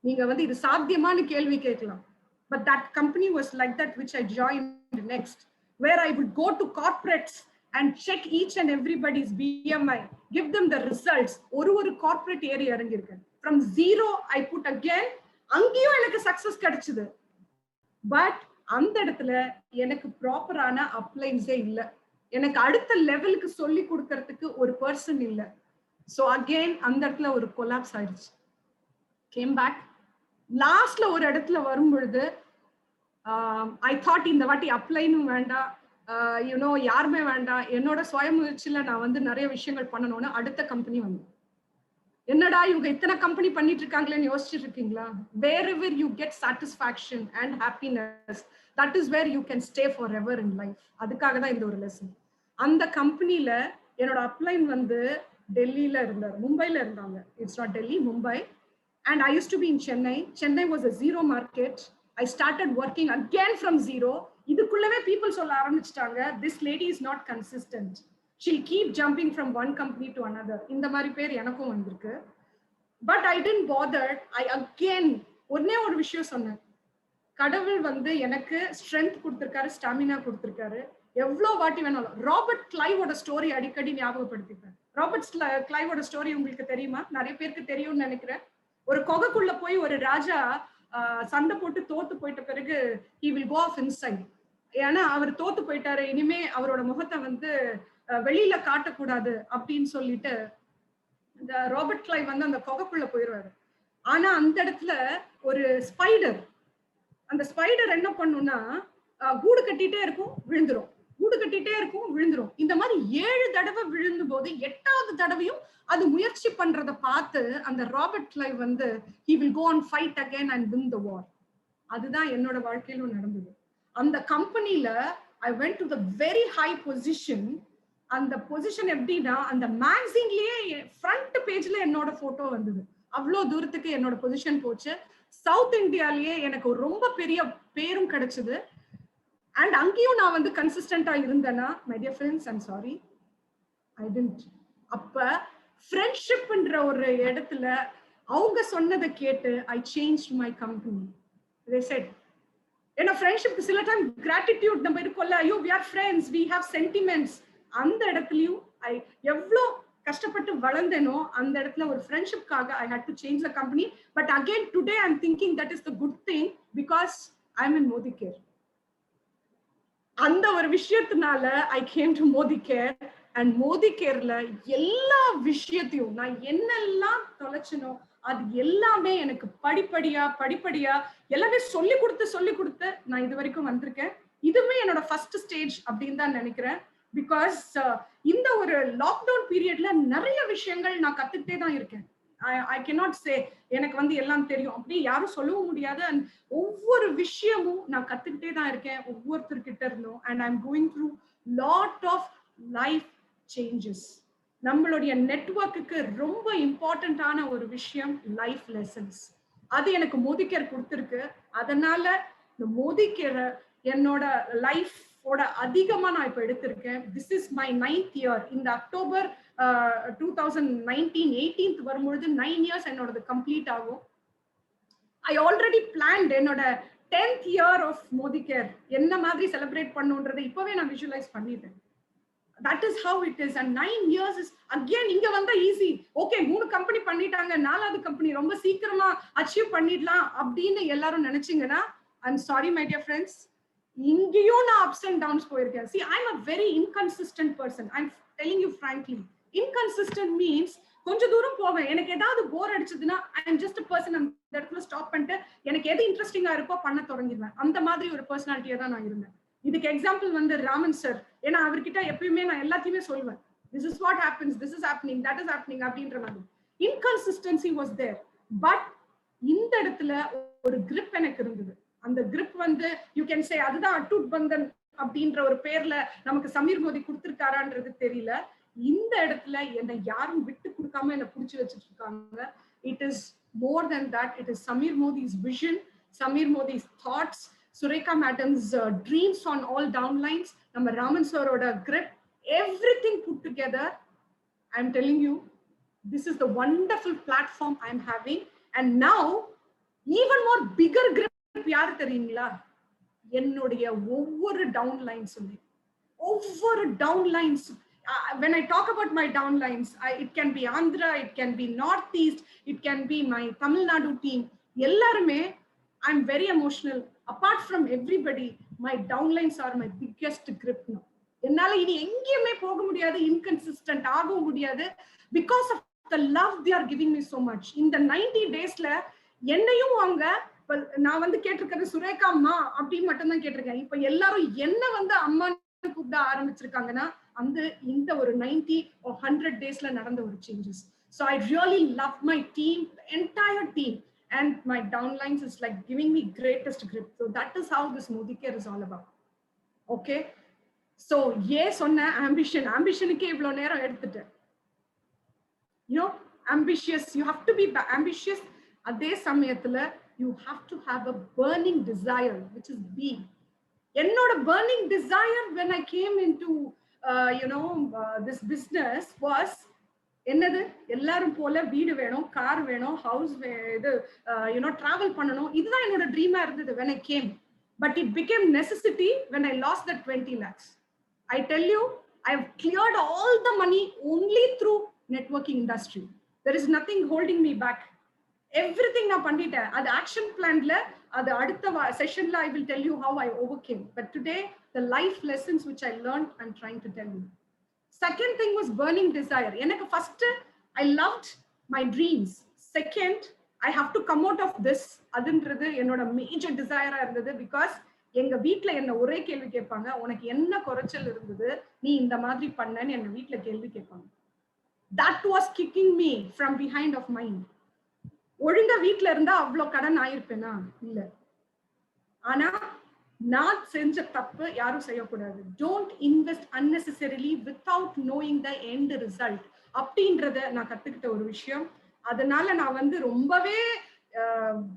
நீங்க வந்து இது சாத்தியமான கேள்வி கேட்கலாம். But that company was like that which I joined next, where I would go to corporates and check each and everybody's BMI, give them the results. ஒரு corporate area இறங்கிருக்கேன். From zero I put again, அங்கேயும் எனக்கு success கிடைச்சது. But அந்த இடத்துல எனக்கு ப்ராப்பரான அப்ளைன்ஸே இல்லை. எனக்கு அடுத்த லெவலுக்கு சொல்லி கொடுக்கறதுக்கு ஒரு பர்சன் இல்லை. ஸோ அகெயின் அந்த இடத்துல ஒரு கொலாப்ஸ் ஆயிடுச்சு. Came back. லாஸ்ட்ல ஒரு இடத்துல வரும் பொழுது ஐ தாட் இந்த வாட்டி அப்ளைனும் வேண்டாம், யூனோ யாருமே வேண்டாம், என்னோட சுய முயற்சியில நான் வந்து நிறைய விஷயங்கள் பண்ணணும்னு அடுத்த கம்பெனி வந்து என்னடா இவங்க இத்தனை கம்பெனி பண்ணிட்டு இருக்காங்களேன்னு யோசிச்சுட்டு இருக்கீங்களா? wherever you get satisfaction and happiness, that is where you can stay forever in life. அதுக்காக தான் இந்த ஒரு லெசன். அந்த கம்பெனில என்னோட அப்ளைன் வந்து டெல்லியில இருந்தார், மும்பைல இருந்தாங்க. It's not Delhi, Mumbai. And I used to be in Chennai. Chennai was a zero market. I started working again from zero. இதுக்குள்ளவே people சொல்ல ஆரம்பிச்சிட்டாங்க, this lady is not consistent. She'll keep jumping from one company to another. இந்த மாதிரி பேர் எனக்கும் வந்திருக்கு. But I didn't bother. I again ஒண்ணே ஒரு விஷயம் சொன்னேன், கடவுள் வந்து எனக்கு ஸ்ட்ரென்த் கொடுத்திருக்காரு, ஸ்டாமினா கொடுத்திருக்காரு. எவ்வளவு வாட்டி வேணாலும் ராபர்ட் கிளைவோட ஸ்டோரி அடிக்கடி ஞாபகப்படுத்திப்பேன். ராபர்ட் கிளைவோட ஸ்டோரி உங்களுக்கு தெரியுமா? நிறைய பேருக்கு தெரியும்னு நினைக்கிறேன். ஒரு கொகைக்குள்ள போய் ஒரு ராஜா சண்டை போட்டு தோத்து போயிட்ட பிறகு he will go off inside. ஏன்னா அவர் தோத்து போயிட்டாரு, இனிமே அவரோட முகத்தை வந்து வெளியில காட்டக்கூடாது அப்படின்னு சொல்லிட்டு இந்த ராபர்ட் கிளைவ் வந்து அந்த கொகைக்குள்ள போயிடுவாரு. ஆனா அந்த இடத்துல ஒரு ஸ்பைடர், அந்த ஸ்பைடர் என்ன பண்ணும்னா கூடு கட்டிட்டே இருக்கும், விழுந்துரும், கூடு கட்டிட்டே இருக்கும், விழுந்துரும். இந்த மாதிரி 7 தடவை விழுந்து போது 8வது தடவையும் அது முயற்சி பண்றதை பார்த்து அந்த ராபர்ட் கிளைவ் வந்து he will go and fight again and win the war. அதுதான் என்னோட வாழ்க்கையிலும் நடந்தது. அந்த கம்பெனில I went to the very high position. அந்த பொசிஷன் எப்படின்னா அந்த மேகசின்லயே ஃப்ரண்ட் பேஜ்ல என்னோட போட்டோ வந்தது. அவ்வளவு தூரத்துக்கு என்னோட பொசிஷன் போச்சு. சவுத் இந்தியாலயே எனக்கு ஒரு ரொம்ப பெரிய பேரும் கிடைச்சது. அண்ட் அங்கேயும் நான் வந்து கன்சிஸ்டன்டா இருந்தேன்னா, my dear friends, I'm sorry, I didn't. அப்ப ஃப்ரெண்ட்ஷிப்ன்ற ஒரு இடத்துல அவங்க சொன்னதை கேட்டு I change my company. they said, ஏன்னா ஃப்ரெண்ட்ஷிப்க்கு சில டைம் கிராட்டிடியூட் நம்ம இருக்கும்ல, ஐயோ we are friends, we have sentiments. அந்த இடத்துலயும் ஐ எவ்வளோ கஷ்டப்பட்டு வளர்ந்தேனோ அந்த இடத்துல ஒரு ஃப்ரெண்ட்ஷிப்காக I had to change the company. But again today I'm thinking that is the good thing because I'm in Modicare. அந்த ஒரு விஷயத்தினால I came to Modicare. And Modicareல எல்லா விஷயத்தையும் நான் என்னெல்லாம் தொலைச்சனோ அது எல்லாமே எனக்கு படிப்படியா எல்லாமே சொல்லி கொடுத்து நான் இது வரைக்கும் வந்திருக்கேன். இதுவே என்னோட ஃபர்ஸ்ட் ஸ்டேஜ் அப்படின்னு தான் நினைக்கிறேன். பிகாஸ் இந்த ஒரு லாக்டவுன் பீரியட்ல நிறைய விஷயங்கள் நான் கத்துக்கிட்டே தான் இருக்கேன். I cannot say எனக்கு வந்து எல்லாம் தெரியும் அப்படி யாரும் சொல்லவும் முடியாது. அண்ட் ஒவ்வொரு விஷயமும் நான் கத்துக்கிட்டே தான் இருக்கேன் ஒவ்வொருத்தர்கிட்ட இருந்தும். And I am going through lot of life changes. நம்மளுடைய நெட்வொர்க்குக்கு ரொம்ப இம்பார்ட்டன்டான ஒரு விஷயம் லைஃப் லெசன்ஸ். அது எனக்கு மோதிகேர் கொடுத்துருக்கு. அதனால இந்த மோதிகேரை என்னோட லைஃப் ஓட அதிகமா நான் இப்ப எடுத்திருக்கேன். This is my 9th year. இந்த அக்டோபர் 2019 18th வரும்பொழுது 9 years என்னோடது கம்ப்ளீட் ஆகும். I already planned என்னோட 10th year of Modicare என்ன மாதிரி செலிப்ரேட் பண்ணுன்றதை இப்பவே நான் விஷுவலைஸ் பண்ணிட்டேன். That is how it is. And 9 years is again இங்க வந்தா ஈஸி. ஓகே 3 கம்பெனி பண்ணிட்டாங்க, 4வது கம்பெனி ரொம்ப சீக்கிரமா அச்சீவ் பண்ணிடலாம் அப்படின்னு எல்லாரும் நினைச்சீங்கன்னா I'm sorry my dear friends. இங்கேயும் நான் ups and downs போயிருக்கேன். See, I'm a very inconsistent person. I'm telling you frankly. Inconsistent means கொஞ்ச தூரம் போவேன், எனக்கு ஏதாவது போர் அடிச்சதுன்னா I am just a person, அந்த இடத்துல ஸ்டாப் பண்ணிட்டு எனக்கு எது இன்ட்ரெஸ்டிங்கா இருக்கோ பண்ண தொடங்கிடுவேன். அந்த மாதிரி ஒரு பர்சனாலிட்டியா தான் நான் இருந்தேன். இதுக்கு எக்ஸாம்பிள் வந்து ராமன் சார். ஏன்னா அவர்கிட்ட எப்பயுமே நான் எல்லாத்தையுமே சொல்லுவேன், this is what happens, this is happening, that is happening அப்படின்ற மாதிரி. Inconsistency was there. But இந்த இடத்துல ஒரு grip எனக்கு இருந்தது. அந்த grip வந்து you can say அதுதான் அட்டூட் பந்தன் அப்படின்ற ஒரு பேர்ல நமக்கு சமீர் மோடி கொடுத்திருக்காரான்றது தெரியல. இந்த இடத்துல என்னை யாரும் விட்டு கொடுக்காம என்ன புடிச்சு வச்சிட்டு இருக்காங்க. It is more than that. It is Samir Modi's vision, Samir Modi's thoughts, Surekha Madam's dreams on all downlines, நம்ம ராமன் சாரோட grip, everything put together. I'm telling you, this is the wonderful platform I'm having. And now even more bigger grip யாரு தெரியுங்களா? என்னுடைய ஒவ்வொரு downlines ஒவ்வொரு downlines. When I talk about my downlines, it can be Andhra, it can be Northeast, it can be my Tamil Nadu team. எல்லாருமே I'm very emotional. Apart from everybody, my downlines are my biggest grip now. என்னால இனி எங்கேயுமே போக முடியாது, inconsistent ஆக முடியாது, because of the love they are giving me so much. இந்த 90 daysல என்னையும் அவங்க, நான் வந்து கேட்டிருக்கிறது சுரேகா அம்மா அப்படின்னு மட்டும் தான் கேட்டிருக்கேன். இப்ப எல்லாரும் என்ன வந்து அம்மா கூப்பிட ஆரம்பிச்சிருக்காங்கன்னா அந்த இந்த ஒரு 90 or 100 daysல நடந்த ஒரு changes. So I really love my team, the entire team, and my downlines is like giving me greatest grip. So that is how this Modicare is all about. Okay, so yes, சொன்ன ambitionக்கு இவ்வளவு நேரம் எடுத்துட்டேன். You know, ambitious, you have to be ambitious. அதே சமயத்துல you have to have a burning desire, which is big. என்னோட burning desire when I came into this business was என்னது, எல்லாரும் போல வீடு வேணும், கார் வேணும், ஹவுஸ் இது டிராவல் பண்ணணும். இதுதான் என்னோட ட்ரீமா இருந்தது when I came. But it became necessity when I lost that 20 lakhs. I tell you, I have cleared all the money only through networking industry. There is nothing holding me back. Everything நான் பண்ணிட்டேன். அது action பிளான்ல, அது அடுத்த செஷன்ல I will tell you how I overcame. But today the life lessons which I learned, I'm trying to tell you. Second thing was burning desire. எனக்கு first I loved my dreams. Second, I have to come out of this. அதுன்றது என்னோட major டிசைரா இருந்தது. Because எங்க வீட்ல என்ன ஒரே கேள்வி கேட்பாங்க, உனக்கு என்ன குறைச்சல் இருந்தது நீ இந்த மாதிரி பண்ணன்னு எங்க வீட்ல கேள்வி கேட்பாங்க. That was kicking me from behind of mind. ஒழுங்கா வீட்ல இருந்தா அவ்வளவு கடன் ஆயிருப்பேனா? இல்ல. ஆனா நான் செஞ்ச தப்பு யாரும் செய்யக்கூடாது. Don't invest unnecessarily without knowing the end result அப்படின்றத நான் கத்துக்கிட்ட ஒரு விஷயம். அதனால நான் வந்து ரொம்பவே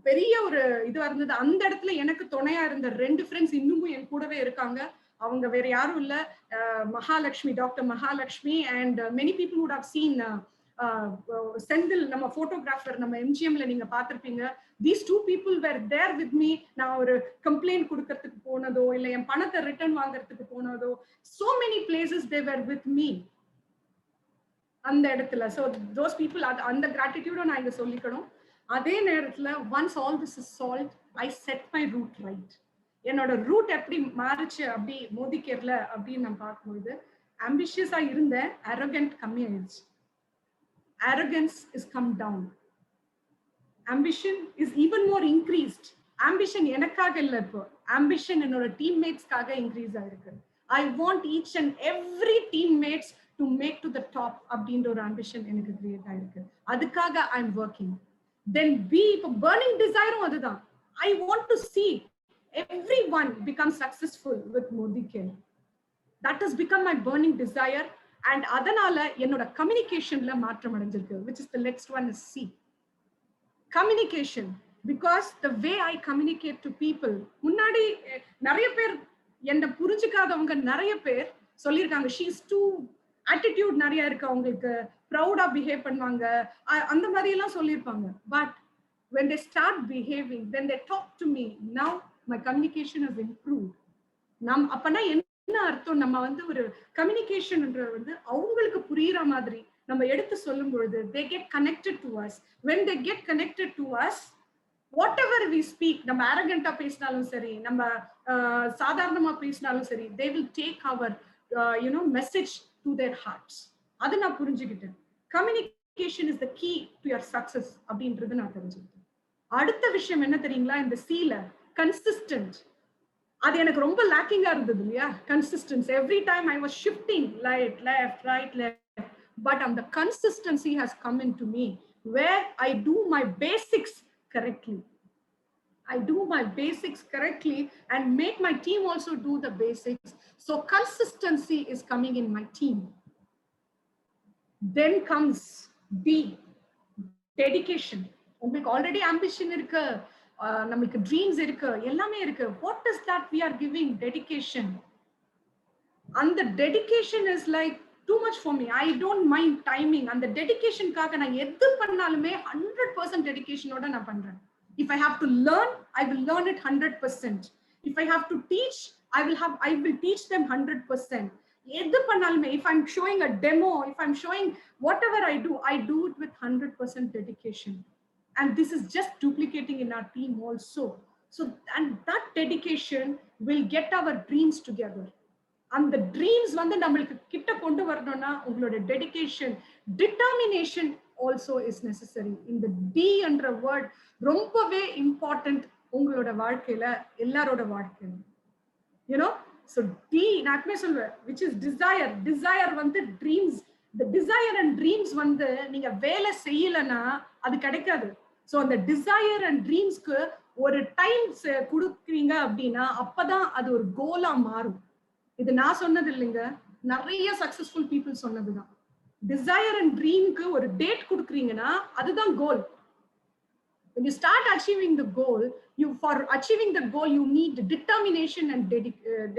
பெரிய ஒரு இதுவா இருந்தது. அந்த இடத்துல எனக்கு துணையா இருந்த 2 ஃப்ரெண்ட்ஸ் இன்னமும் என் கூடவே இருக்காங்க. அவங்க வேற யாரும் இல்ல, Mahalakshmi, doctor Mahalakshmi, and many people would have seen Senthil, நம்ம போட்டோகிராஃபர், நம்ம எம்ஜிஎம்ல நீங்க பார்த்திருப்பீங்க. These 2 people were there with me. நான் ஒரு கம்ப்ளைண்ட் கொடுக்கறதுக்கு போனதோ இல்ல என் பணத்தை ரிட்டர்ன் வாங்குறதுக்கு போனதோ, so many places they were with me அந்த இடத்துல. So those people, அந்த gratitude நான் இங்க சொல்லிக்கணும். அதே நேரத்துல once all this is solved, I set my route right. என்னோட ரூட் எப்படி மாறிச்சு அப்படி மோதிகேர்ல அப்படின்னு நான் பார்க்கும்போது, ஆம்பிஷியஸா இருந்தேன், arrogant கம்மி ஆயிடுச்சு. Arrogance is come down. Ambition is even more increased. Ambition எனக்காக இல்ல, இப்போ ambition என்னோட டீம்மேட்ஸ்க்காக இன்க்ரீஸ் ஆயிருக்கு. I want each and every teammates to make to the top அப்படின்ற ஒரு ambition எனக்கு கிரியேட் ஆயிருக்கு. அதுக்காக I am working. Then இப்போ burning desire அதுதான். I want to see everyone become successful with Modicare. That has become my burning desire. And அதனால என்னோட கம்யூனிகேஷன்ல மாற்றம் அடைஞ்சிருக்கு, which is the next one is C. Communication, because the way I communicate to people, முன்னாடி நிறைய பேர் என்ன புரிஞ்சுக்காதவங்க நிறைய பேர் சொல்லியிருக்காங்க, ஷீஸ் டூ ஆட்டிடியூட் நிறைய இருக்கு அவங்களுக்கு, ப்ரௌடா பிஹேவ் பண்ணுவாங்க, அந்த மாதிரி எல்லாம் சொல்லியிருப்பாங்க. But when they start behaving, when they talk to me, now my communication has improved. அப்பனா என்ன அர்த்தம், நம்ம வந்து ஒரு கம்யூனிகேஷன்ன்றது வந்து அவங்களுக்கு புரியுற மாதிரி நம்ம எடுத்து சொல்லும் பொழுது they get connected to us. When they get connected to us, whatever we speak, நம்ம arrogant-ஆ பேசினாலும் சரி, நம்ம சாதாரணமா பேசினாலும் சரி, they will take our message to their hearts. அது நான் புரிஞ்சுக்கிட்டேன். Communication is the key to your success அப்படின்றது நான் தெரிஞ்சுக்கிட்டேன். அடுத்த விஷயம் என்ன தெரியுங்களா, இந்த சீல கன்சிஸ்டன்ட், அது எனக்கு ரொம்ப லேக்கிங்கா இருந்தது இல்லையா. Consistency, every time I was shifting right left right left, but அந்த consistency has come in to me where I do my basics correctly. I do my basics correctly and make my team also do the basics. So consistency is coming in my team. Then comes D, dedication. உங்களுக்கு already ambition இருக்கு, நமக்கு dreams இருக்கு, எல்லாமே இருக்கு. What is that we are giving? Dedication. And the dedication is like too much for me. I don't mind timing. And the dedication காக நான் எது பண்ணாலுமே 100% dedication ஓட நான் பண்றேன். If I have to learn, I will learn it 100%. If I have to teach, I will teach them 100%. எது பண்ணாலுமே, if I'm showing a demo, if I'm showing whatever I do it with 100% dedication. And this is just duplicating in our team also. So, and that dedication will get our dreams together. And the dreams வந்து நம்மளுக்கு கிட்ட கொண்டு வரணும்னா உங்களோட dedication, determination also is necessary. இந்த D என்ற word ரொம்பவே important உங்களோட வாழ்க்கையில, எல்லாரோட வாழ்க்கையில. You know, so D நான் எப்பவுமே சொல்வேன், which is desire வந்து dreams. The desire and dreams வந்து நீங்க வேலை செய்யலனா அது கிடைக்காது. So அந்த desire and dreamsக்கு ஒரு டைம் கொடுக்குறீங்க அப்படின்னா அப்பதான் அது ஒரு கோலா மாறும். இது நான் சொன்னது இல்லைங்க, நிறைய சக்சஸ்ஃபுல் பீப்புள் சொன்னதுதான். டிசைர் அண்ட் ட்ரீம்க்கு ஒரு டேட் கொடுக்குறீங்கன்னா அதுதான் கோல். When you start achieving the goal, for achieving the goal you need determination and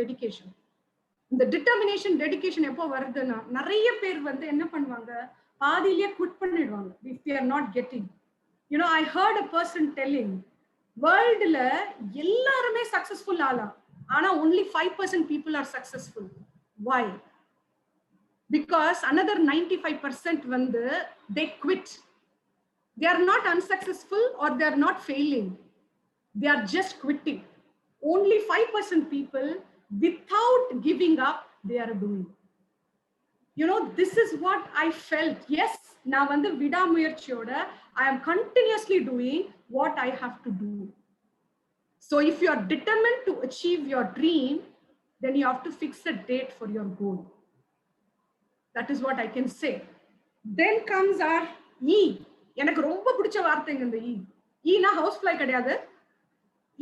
dedication. இந்த determination dedication எப்போ வருதுன்னா, நிறைய பேர் வந்து என்ன பண்ணுவாங்க, பாதியிலேயே குவிட் பண்ணிடுவாங்க if they are not getting. You know, I heard a person telling, வேர்ல்டுல எல்லாருமே சக்சஸ்ஃபுல் ஆகலாம், ஆனா only 5% people are successful. Why? Because another 95% வந்து they quit. They are not unsuccessful or they are not failing, they are just quitting. Only 5% people without giving up they are doing. You know, this is what I felt. Yes, நான் வந்து விடாமுயற்சியோட I am continuously doing what I have to do. So if you are determined to achieve your dream, then you have to fix a date for your goal. That is what I can say. Then comes our E. எனக்கு ரொம்ப பிடிச்ச வார்த்தைங்க இந்த E. ஈனா house fly கிடையாது,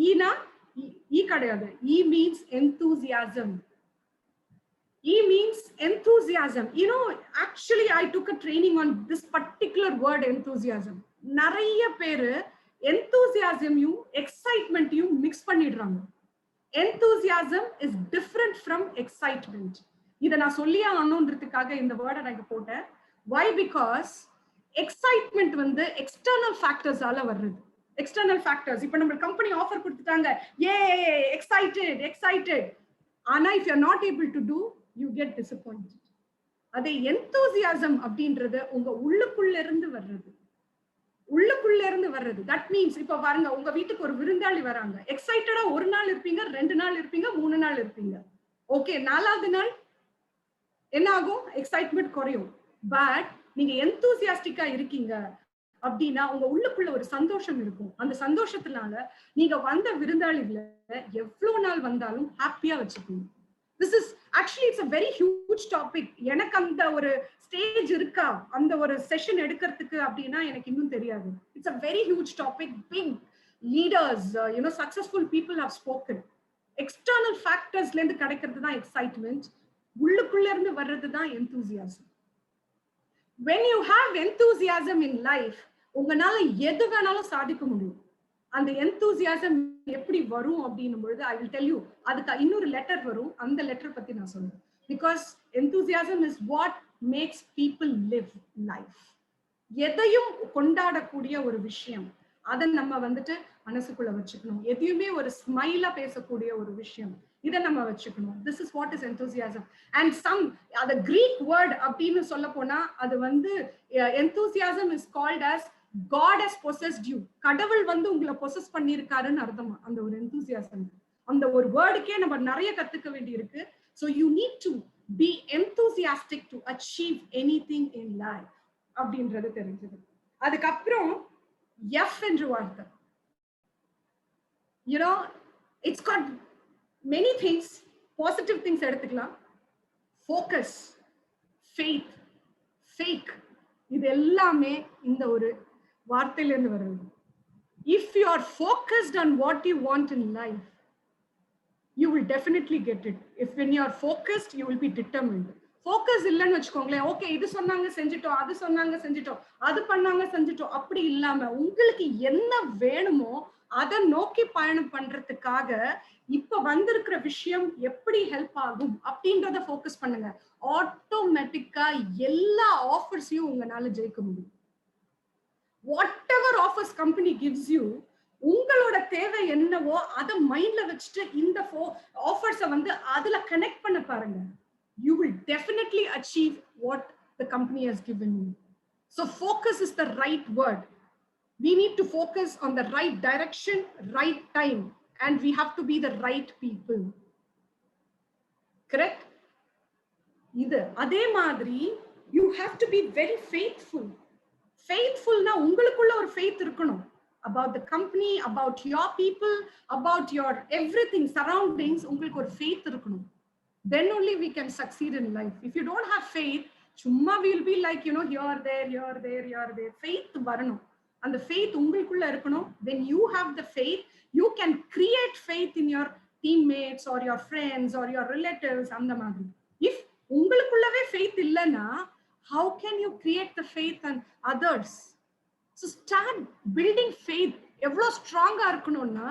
ஈனா ஈ கிடையாது. E means enthusiasm. E means enthusiasm. You know, actually I took a training on this particular word, enthusiasm. நிறைய பேரு enthusiasm-யும் excitement-யும் mix பண்ணிடுறாங்க. Enthusiasm is different from excitement. இதை நான் சொல்லியே ஆகணுன்றதுக்காக இந்த வேர்டை நான் போட்டேன். Why? Because excitement வந்து external factors-ஆல வருது. External factors. இப்ப நம்ம கம்பெனி ஆஃபர் கொடுத்துட்டாங்க, ஏ எக்ஸைட்டட், ஆனா if you are not able to do, you get disappointed. அதே enthusiasm அப்படின்றது உங்க உள்ளுக்குள்ள இருந்து வர்றது. That means இப்ப பாருங்க, உங்க வீட்டுக்கு ஒரு விருந்தாளி வராங்க, எக்ஸைட்டடா ஒரு நாள் இருப்பீங்க, 2 நாள் இருப்பீங்க, 3 நாள் இருப்பீங்க. ஓகே, 4வது நாள் என்ன ஆகும்? எக்ஸைட்மெண்ட் குறையும். பட் நீங்க enthusiastic-ஆ இருக்கீங்க அப்படின்னா உங்க உள்ளுக்குள்ள ஒரு சந்தோஷம் இருக்கும். அந்த சந்தோஷத்தினால நீங்க வந்த விருந்தாளிகளை எவ்வளவு நாள் வந்தாலும் ஹாப்பியா வச்சுக்கணும். This is actually, it's a very huge topic. எனக்கு அந்த ஒரு ஸ்டேஜ் இருக்கா அந்த ஒரு செஷன் எடுக்கிறதுக்கு அப்படின்னா எனக்கு இன்னும் தெரியாது. It's a very huge topic. Big leaders, successful people have spoken. External factors-ல இருந்து கிடைக்கிறது தான் எக்ஸைட்மெண்ட், உள்ளுக்குள்ள இருந்து வர்றது தான் enthusiasm. When you have enthusiasm in life, உங்களால எது வேணாலும் சாதிக்க முடியும். அந்த enthusiasm எப்படி வரும் அப்படின்னும் பொழுது I will tell you, அதுக்கு இன்னொரு லெட்டர் வரும், அந்த லெட்டர் பத்தி நான் சொல்றேன். Because enthusiasm is what makes people live life. எதையும் கொண்டாடக்கூடிய ஒரு விஷயம், அதை நம்ம வந்துட்டு மனசுக்குள்ள வச்சுக்கணும். எதையுமே ஒரு ஸ்மைலா பேசக்கூடிய ஒரு விஷயம், இதை நம்ம வச்சுக்கணும். This is what is enthusiasm. And some the Greek word அப்படின்னு சொல்ல போனா அது வந்து enthusiasm is called as God has possessed you. கடவுள் வந்து உங்களை பொசஸ் பண்ணியிருக்காருன்னு அர்த்தம் அந்த ஒரு enthusiasm. அந்த ஒரு வேர்டுக்கே நம்ம நிறைய கத்துக்க வேண்டி இருக்கு. So you need to be enthusiastic to achieve anything in life அப்படின்றது தெரிஞ்சது. அதுக்கப்புறம் F என்று வார்த்தை, you know, it's got many things, positive things எடுத்துக்கலாம். Focus, faith, fake, இது எல்லாமே இந்த ஒரு வார்த்தையில இருந்து வருது. If you are focused on what you want in life, you will definitely get it. If when you are focused, you will be determined. Focus இல்லன்னு வச்சுக்கோங்களேன், ஓகே இது சொன்னாங்க செஞ்சிட்டோம், அது சொன்னாங்க செஞ்சிட்டோம், அது பண்ணாங்க செஞ்சிட்டோம், அப்படி இல்லாம உங்களுக்கு என்ன வேணுமோ அதை நோக்கி பயணம் பண்றதுக்காக இப்ப வந்திருக்கிற விஷயம் எப்படி ஹெல்ப் ஆகும் அப்படின்றத ஃபோக்கஸ் பண்ணுங்க. ஆட்டோமேட்டிக்கா எல்லா ஆஃபர்ஸையும் உங்களால ஜெயிக்க முடியும். What offers company gives you, உங்களோட தேவை என்னவோ அதை மைண்ட்ல வச்சுட்டு இந்த ஆஃபர்ஸை வந்து அதுல கனெக்ட் பண்ண பாருங்க. You will definitely achieve what the company has given you. So focus is the right word. We need to focus on the right direction, right time, and we have to be the right people. Correct? இது அதே மாதிரி you have to be very faithful. Faithful na உங்களுக்குள்ள ஒரு faith இருக்கணும் about the company, about your people, about your everything surroundings. உங்களுக்கு ஒரு faith இருக்கணும். Then only we can succeed in life. If you don't have faith, chumma we will be like, you know, here there here there here there. Faith varanum, and the faith ungalkulla irukano. When you have the faith, you can create faith in your teammates or your friends or your relatives and the madri. If ungalkullave faith illana, how can you create the faith in others? So start building faith. Evlo strong ah irukanona,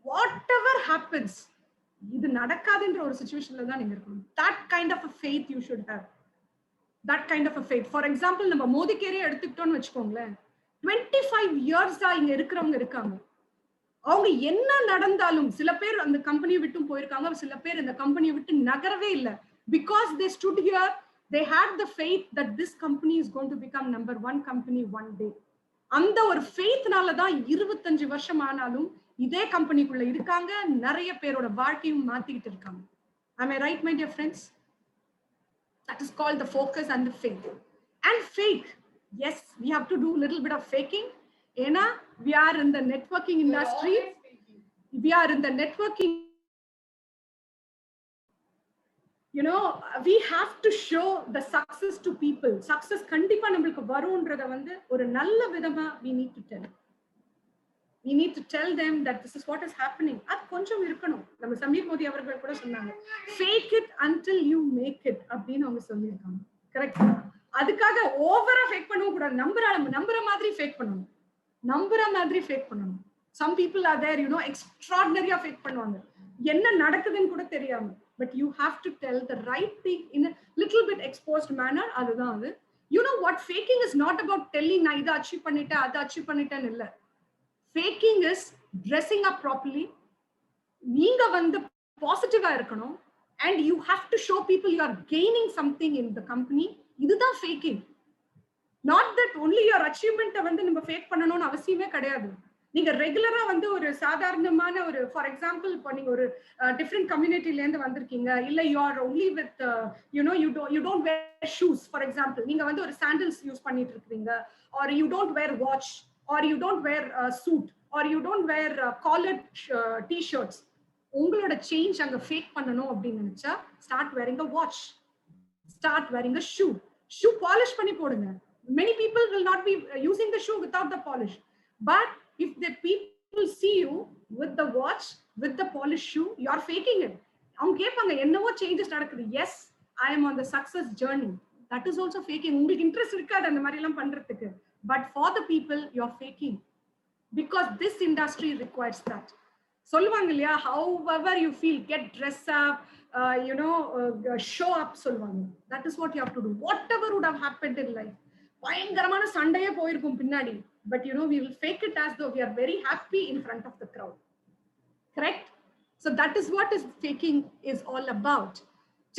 whatever happens, இது நடக்காதுன்ற ஒரு சிச்சுவேஷன்ல தான் நீங்க இருக்கணும். that kind of a faith you should have. that kind of a faith. For example, நம்ம மோதிக்கேரே எடுத்துக்கிட்டோம்னு வச்சுக்கோங்களேன், 25 years தான் இங்க இருக்கிறவங்க இருக்காங்க. அவங்க என்ன நடந்தாலும், சில பேர் அந்த கம்பெனியை விட்டு போயிருக்காங்க, சில பேர் இந்த கம்பெனியை விட்டு நகரவே இல்லை. because they stood here, they had the faith that this company is going to become number one company one day. அந்த ஒரு ஃபெய்த்னால தான் 25 வருஷம் ஆனாலும் இதே கம்பெனிக்குள்ள இருக்காங்க, நிறைய பேரோட வாழ்க்கையும் மாத்திக்கிட்டு இருக்காங்க. Am I right, my dear friends? That is called the focus and the faith. And fake, yes, we have to do a little bit of faking. ஏன்னா we are in the networking industry. We are in the networking. You know, we have to show the success to people. Success கண்டிப்பா நம்மளுக்கு வரும்ன்றத வந்து ஒரு நல்ல விதமா we need to tell. We need to tell them that this is what is happening. அது கொஞ்சம் இருக்கணும். நம்ம சமீர் மோடி அவர்கள் கூட சொன்னாங்க, fake it until you make it அப்படின்னு அவங்க சொல்லியிருக்காங்க. கரெக்ட்? அதுக்காக ஓவரா ஃபேக் பண்ணவும் கூடாது. நம்புற மாதிரி ஃபேக் பண்ணணும். நம்புற மாதிரி ஃபேக் பண்ணணும். Some people are there, you know, extraordinary fake பண்ணுவாங்க, என்ன நடக்குதுன்னு கூட தெரியாம. But you have to tell the right thing in a little bit exposed manner. அதுதான் அது. You know what? Faking is not about telling நான் இதை அச்சீவ் பண்ணிட்டேன், அதை அச்சீவ் பண்ணிட்டேன்னு இல்லை. Faking is dressing up properly. நீங்க வந்து பாசிட்டிவா இருக்கணும், and you have to show people you are gaining something in the company. இதுதான் faking. Not that only your achievement வந்து நம்ம fake பண்ணணும்னு அவசியமே கிடையாது. நீங்க ரெகுலரா வந்து ஒரு சாதாரணமான ஒரு, ஃபார் எக்ஸாம்பிள், இப்போ நீங்க ஒரு டிஃப்ரெண்ட் கம்யூனிட்டில இருந்து வந்திருக்கீங்க, இல்ல you are only with you don't wear shoes. For example, நீங்க வந்து ஒரு சாண்டல்ஸ் யூஸ் பண்ணிட்டு இருக்கீங்க, or you don't wear watch, or you don't wear a suit, or you don't wear collared t-shirts. உங்களோட சேஞ்ச் அங்க ஃபேக் பண்ணனும் அப்படி நினைச்சா, start wearing a watch, start wearing a shoe polish பண்ணி போடுங்க. Many people will not be using the shoe without the polish, but if the people see you with the watch, with the polished shoe, you are faking it. அவங்க கேட்பாங்க, என்னவோ changes நடக்குது, yes, I am on the success journey. That is also faking. உங்களுக்கு interest இருக்காது அந்த மாதிரி எல்லாம் பண்றதுக்கு. But for the people, you're faking. because this industry requires that. சொல்லுவாங்க இல்லையா, however you feel, get dress up, show up சொல்லுவாங்க. That is what you have to do. Whatever would have happened in life, பயங்கரமான சண்டையே போயிருக்கும் பின்னாடி, but we will fake it as though we are very happy in front of the crowd. Correct? So that is what is faking is all about.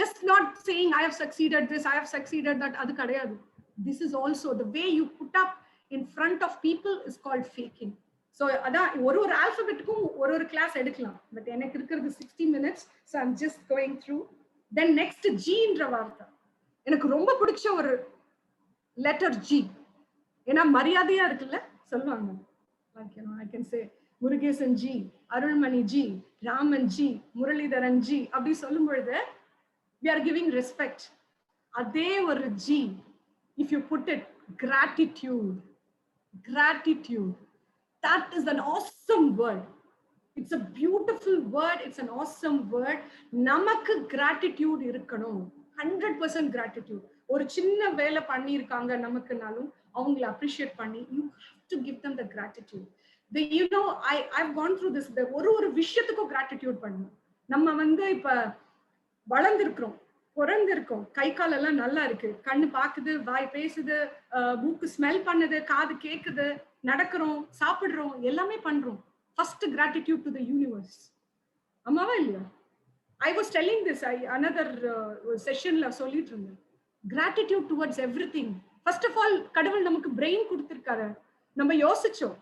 Just not saying I have succeeded this, I have succeeded that, adu kadayadu. This is also the way you put up in front of people is called faking. So adha oru alphabet ku oru class edukalam, but enak irukkiradhu 60 minutes, so I'm just going through. Then next G endra vaartha enak romba pidicha oru letter G, ena mariyadaiya irukilla solluvaanga, like I can say Murugesan G, Arulmani G, Raman G, Muralidharan G, அப்படி சொல்லும் பொழுது we are giving respect. அதே ஒரு G, if you put it, gratitude, that is an awesome word. It's a beautiful word, it's an awesome word. நமக்கு gratitude இருக்கணும், 100% gratitude. ஒரு சின்ன வேலை பண்ணி இருக்காங்க நமக்குனாலும் அவங்களை appreciate பண்ணி, you have to give them the gratitude. I've gone through this. ஒரு விஷயத்துக்கும் gratitude பண்ணணும். நம்ம இப்ப வளர்ந்திருக்கிறோம், பிறந்திருக்கோம், கை கால் எல்லாம் நல்லா இருக்கு, கண்ணு பாக்குது, வாய் பேசுது, மூக்கு ஸ்மெல் பண்ணுது, காது கேக்குது, நடக்கிறோம், சாப்பிடுறோம், எல்லாமே பண்றோம். First gratitude to the universe. ஆமாவா இல்லையா? I was telling this another sessionல சொல்லிட்டு இருந்தேன். Gratitude towards everything. First of all, கடவுள் நமக்கு பிரெயின் கொடுத்திருக்காரு, நம்ம யோசிச்சோம்.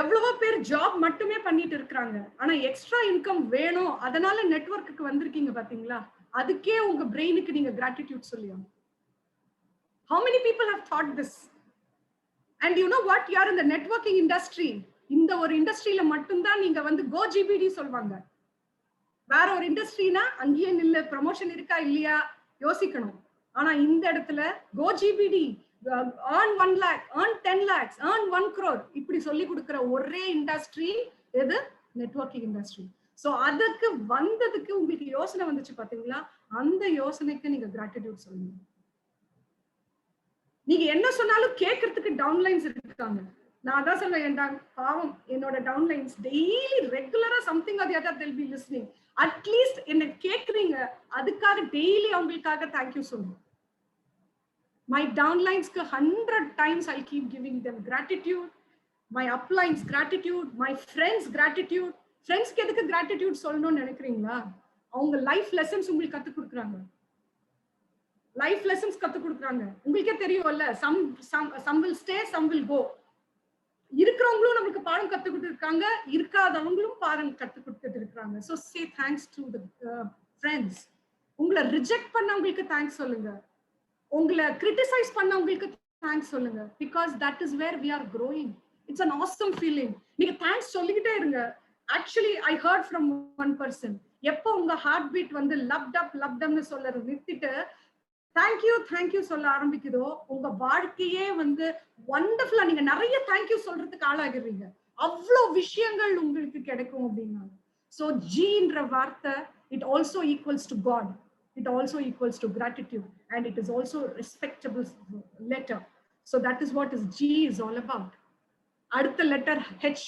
எவ்வளவோ பேர் ஜாப் மட்டுமே பண்ணிட்டு இருக்காங்க, ஆனா எக்ஸ்ட்ரா இன்கம் வேணும், அதனால நெட்வொர்க்குக்கு வந்திருக்கீங்க பாத்தீங்களா? அதுக்கே உங்க பிரெயினுக்கு நீங்க கிராட்டிட்யூட் சொல்லியா? How many people have thought this? And you know what, you are in the networking industry. இந்த ஒரு இண்டஸ்ட்ரியில மட்டும்தான் நீங்க go GBD சொல்வாங்க. வேற ஒரு இண்டஸ்ட்ரினா அங்கேயே நில்ல, ப்ரமோஷன் இருக்கா இல்லையா யோசிக்கணும். ஆனா இந்த இடத்துல go GBD, earn 1 lakh, earn 10 lakhs, earn 1 crore, இப்படி சொல்லி கொடுக்கிற ஒரே இண்டஸ்ட்ரி எது? Networking industry. சோ அதுக்கு வந்ததுக்கு உங்களுக்கு யோசனை வந்துச்சு பாத்தீங்களா? அந்த யோசனைக்கு நீங்க கிராட்டிட்யூட் சொல்லுங்க. நீங்க என்ன சொன்னாலும் கேட்கறதுக்கு டவுன்லைன்ஸ் இருக்காங்க. நான் அதான் சொல்லுவேன், பாவம் என்னோட டவுன்லைன்ஸ் டெய்லி ரெகுலரா something R the other they'll be listening. At least என்ன கேக்குறீங்க, அதுக்காக டெய்லி அவங்களுக்காக தேங்க்யூ சொல்லுங்க. My downlines 100 times I'll keep giving them gratitude. My uplines gratitude, my friends gratitude. Friends க்கு எதுக்கு gratitude சொல்லணும்னு நினைக்கிறீங்களா? அவங்க லைஃப் லெசன்ஸ் உங்களுக்கு கத்து கொடுக்குறாங்க. லைஃப் லெசன்ஸ் கத்து கொடுக்குறாங்க. உங்களுக்கே தெரியும்ல, some will stay, some will go. இருக்கிறவங்களும் நமக்கு பாடம் கத்து கொடுத்திருக்காங்க, இருக்காதவங்களும் பாடம் கத்து கொடுத்துட்டு இருக்காங்க. So say thanks to the friends. உங்களை ரிஜெக்ட் பண்ணவங்களுக்கு தேங்க்ஸ் சொல்லுங்க, உங்களை கிரிட்டிசைஸ் பண்ணவங்களுக்கு தேங்க்ஸ் சொல்லுங்க, because that is where we are growing. It's an awesome feeling. நீங்க தேங்க்ஸ் சொல்லிக்கிட்டே இருங்க. Actually I heard from one person, எப்போ உங்க ஹார்ட் பீட் loved upனு சொல்றது நிறுத்திட்டு thank you சொல்ல ஆரம்பிக்குதோ, உங்க வாழ்க்கையே வண்டர்ஃபுல்லா நீங்க நிறைய தேங்க்யூ சொல்றதுக்கு ஆளாகிறீங்க. அவ்வளவு விஷயங்கள் உங்களுக்கு கிடைக்கும் அப்படின்னா. So G என்ற வார்த்தை, it also equals to God. It also equals to gratitude, and it is also a respectable letter. So that is what G is all about. அடுத்த letter H,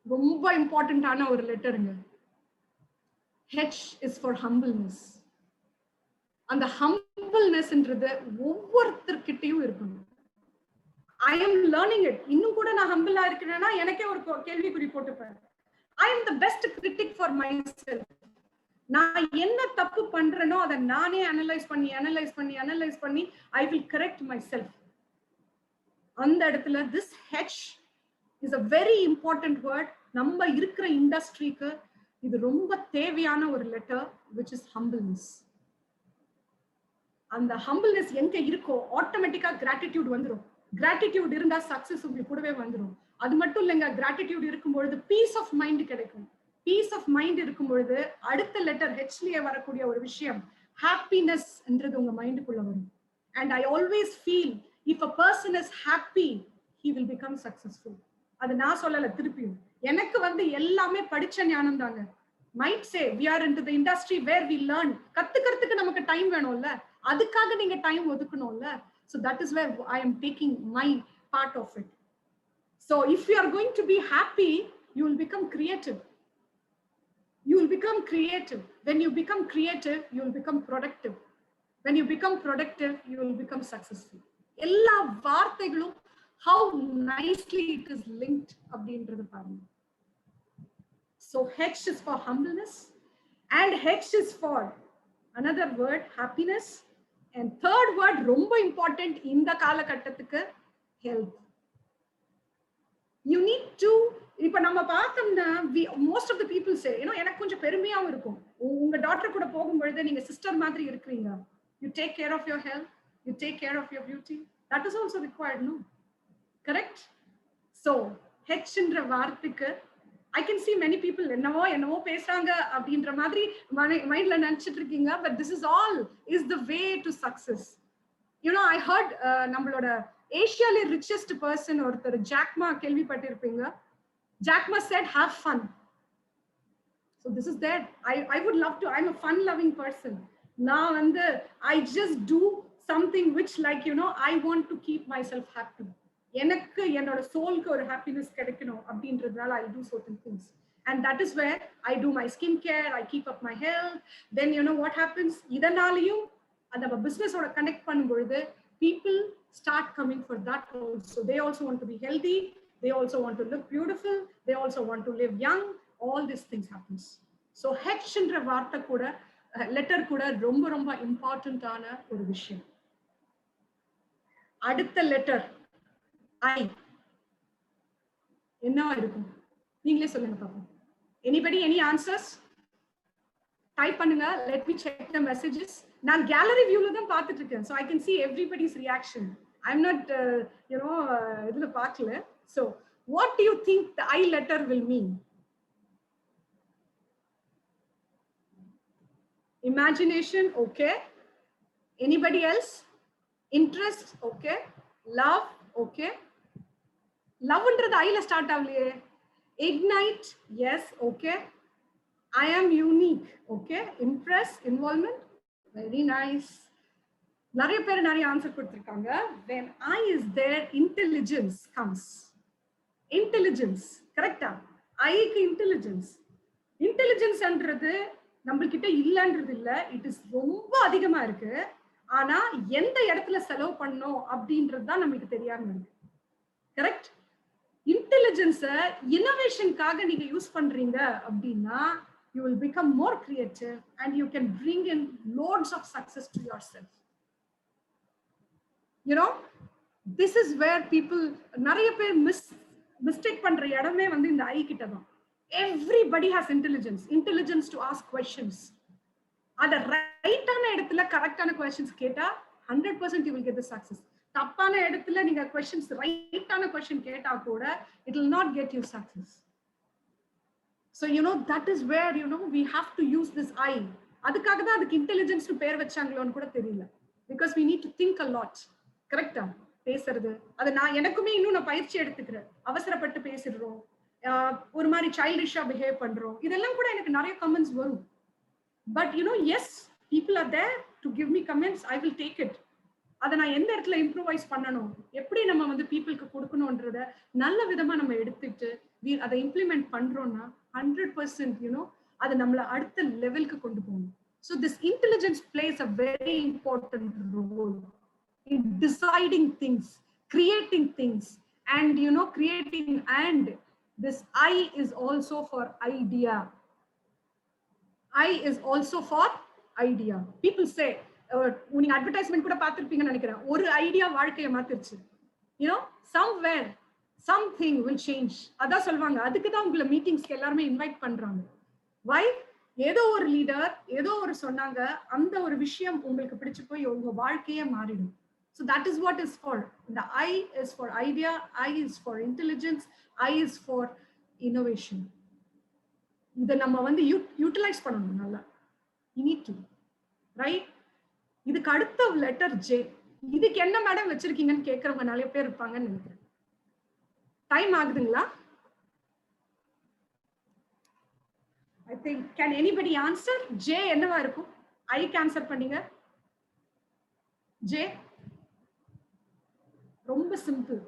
ரொம்ப இம்பார்ட்டன்டான ஒரு லெட்டருங்க. H is for humbleness. அந்த humblenessன்றது ஒவ்வொருத்தர்கிட்டயும் இருக்கணும். I am learning it. இன்னும் கூட நான் ஹம்பிளா இருக்கிறேன்னா எனக்கே ஒரு கேள்விக்குறி போட்டுப்பேன். I am the best critic for myself. நான் என்ன தப்பு பண்றேனோ அதை நானே அனலைஸ் பண்ணி I will correct myself. அந்த இடத்துல this H is a very important word. நம்ம இருக்கிற இண்டஸ்ட்ரிக்கு இது ரொம்ப தேவையான ஒரு லெட்டர், which is humbleness. அந்த humbleness எங்க இருக்கோ ஆட்டோமேட்டிக்கா gratitude வந்துரும். gratitude இருந்தா சக்சஸ் உங்களுக்கு கூடவே வந்துரும். அது மட்டும் இல்லைங்க, gratitude இருக்கும்பொழுது பீஸ் ஆஃப் மைண்ட் கிடைக்கும். பீஸ் ஆஃப் மைண்ட் இருக்கும்பொழுது அடுத்த லெட்டர் ஹெச்லயே வரக்கூடிய ஒரு விஷயம் ஹாப்பினஸ் என்றது உங்க மைண்டுக்குள்ள வரும். And I always feel if a person is happy he will become successful. அது நான் சொல்லல, திருப்பியும் எனக்கு எல்லாமே படிச்ச ஞானம் தாங்க. might say we are into the industry where we learn. கத்துக்கிறதுக்கு நமக்கு டைம் வேணும்ல, அதுக்காக நீங்க time ஒதுக்கணும்ல. So that is where I am taking my part of it. So if you are going to be happy, you will become creative. You will become creative. When you become creative, you will become productive. When you become productive, you will become successful. எல்லா வார்த்தைகளும் how nicely it is linked அப்படின்றது பாருங்க. So H is for humbleness, and H is for another word, happiness, and third word ரொம்ப important இந்த காலகட்டத்துக்கு, health. You need to, இப்ப நம்ம பார்த்தோம்னா most of the people say, எனக்கு கொஞ்சம் பெருமையாவும் இருக்கும், உங்க டாக்டர் கூட போகும்பொழுது நீங்க சிஸ்டர் மாதிரி இருக்கிறீங்க. You take care of your health, you take care of your beauty. That is also required, no? Correct? So H என்ற வார்த்தைக்கு I can see many people என்னவோ பேசுறாங்க அப்படின்ற மாதிரி மைண்ட்ல நினைச்சிட்டு இருக்கீங்க. But this is all is the way to success. I heard நம்மளோட ஏசியால richest person ஒருத்தர் ஜாக்மா கேள்விப்பட்டிருப்பீங்க. Jack Ma said have fun. So this is there. I would love to. I'm a fun loving person. நான் I just do something which I want to keep myself happy. எனக்கு என்னோட சோல்க்கு ஒரு happiness கிடைக்கணும் அப்படின்றதுனால I do certain things, and that is where I do my skin care, I keep up my health. Then what happens, இதனாலயும் அந்த business ஓட connect பண்ணும்பொழுது people start coming for that also. They also want to be healthy, they also want to look beautiful, they also want to live young. All these things happens. So H என்ற வார்த்தை கூட letter கூட ரொம்ப ரொம்ப இம்பார்ட்டன்டான ஒரு விஷயம். அடுத்த லெட்டர் I. என்னவா இருக்கும் நீங்களே சொல்லுங்க பாப்போம். Anybody, any answers? டைப் பண்ணுங்க. Let me check the messages. நான் gallery viewல தான் பார்த்துட்டு இருக்கேன். So I can see everybody's reaction. I'm not இதுல பார்க்கல. So what do you think the I letter will mean? Imagination, okay. Anybody else? Interest, okay. Love, okay. Love ன்றது ஐல start ஆவலையே. Ignite, yes, okay. I am unique, okay. Impress, involvement, very nice. நிறைய பேர் நிறைய answer கொடுத்திருக்காங்க. When I is there, intelligence comes. Intelligence, கரெக்டா? ஐக்கு intelligence. இன்டெலிஜென்ஸ்ன்றது நம்மள்கிட்ட இல்லன்றது இல்ல, it is ரொம்ப அதிகமா இருக்கு. ஆனா எந்த இடத்துல செலவு பண்ணணும் அப்படின்றது தான் நமக்கு தெரியாம இருக்கு. கரெக்ட்? இன்டெலிஜென்ஸை இன்னோவேஷனுக்காக நீங்க யூஸ் பண்றீங்க அப்படின்னா you will become more creative and you can bring in loads of success to yourself. This is where people நிறைய பேர் மிஸ்டேக் பண்ற இடமே இந்த ஐ கிட்ட தான். Everybody has intelligence to ask questions. அத ரைட்டான இடத்துல கரெக்டான questions கேட்டா 100% you will get the success. தப்பான இடத்துல நீங்க questions ரைட்டான question கேட்டா கூட it will not get you success. So that is where we have to use this I. அதுக்காக தான் அதுக்கு இன்டெலிஜென்ஸ் பேர் வச்சாங்களோன்னு கூட தெரியல. Because we need to think a lot. கரெக்டா? பேசுறது அது எனக்குமே இன்னும் நான் பயிற்சி எடுத்துக்கிறேன். அவசரப்பட்டு பேசிடுறோம், ஒரு மாதிரி சைல்டிஷா பிஹேவ் பண்றோம், இதெல்லாம் கூட எனக்கு நிறைய கமெண்ட்ஸ் வரும். But yes, people are there to give me comments. I will take it. அதை நான் எந்த இடத்துல இம்ப்ரூவைஸ் பண்ணணும், எப்படி நம்ம பீப்புளுக்கு கொடுக்கணும்ன்றத நல்ல விதமா நம்ம எடுத்துட்டு அதை இம்ப்ளிமெண்ட் பண்றோம்னா 100% அது நம்மள அடுத்த லெவலுக்கு கொண்டு போகணும். So this intelligence plays a very important role in deciding things, creating things, and creating. And this I is also for idea. I is also for idea. People say நீங்க அட்வர்டைஸ்மெண்ட் கூட பார்த்திருப்பீங்கன்னு நினைக்கிறேன், ஒரு ஐடியா வாழ்க்கையை மாத்திருச்சு. somewhere something will change. அதான் சொல்லுவாங்க, அதுக்கு தான் உங்களை மீட்டிங்ஸ்க்கு எல்லாருமே இன்வைட் பண்றாங்க. why? ஏதோ ஒரு லீடர் ஏதோ ஒரு சொன்னாங்க, அந்த ஒரு விஷயம் உங்களுக்கு பிடிச்சு போய் உங்க வாழ்க்கையே மாறிடும். So that is what is for. The I is for idea, I is for intelligence, I is for innovation. இத நம்ம யூட்டிலைஸ் பண்ணணும் நல்லா. You need to, right? இதுக்கு அடுத்த லெட்டர் J. இதுக்கு என்ன மேடம் வச்சிருக்கீங்கன்னு கேட்கறவங்க நிறைய பேர் இருப்பாங்கன்னு நினைக்கிறேன். டைம் ஆகுதுங்களா? I think, can anybody answer? J என்னவா இருக்கும்? I ஆன்சர் பண்ணீங்க. J ரொம்ப simple.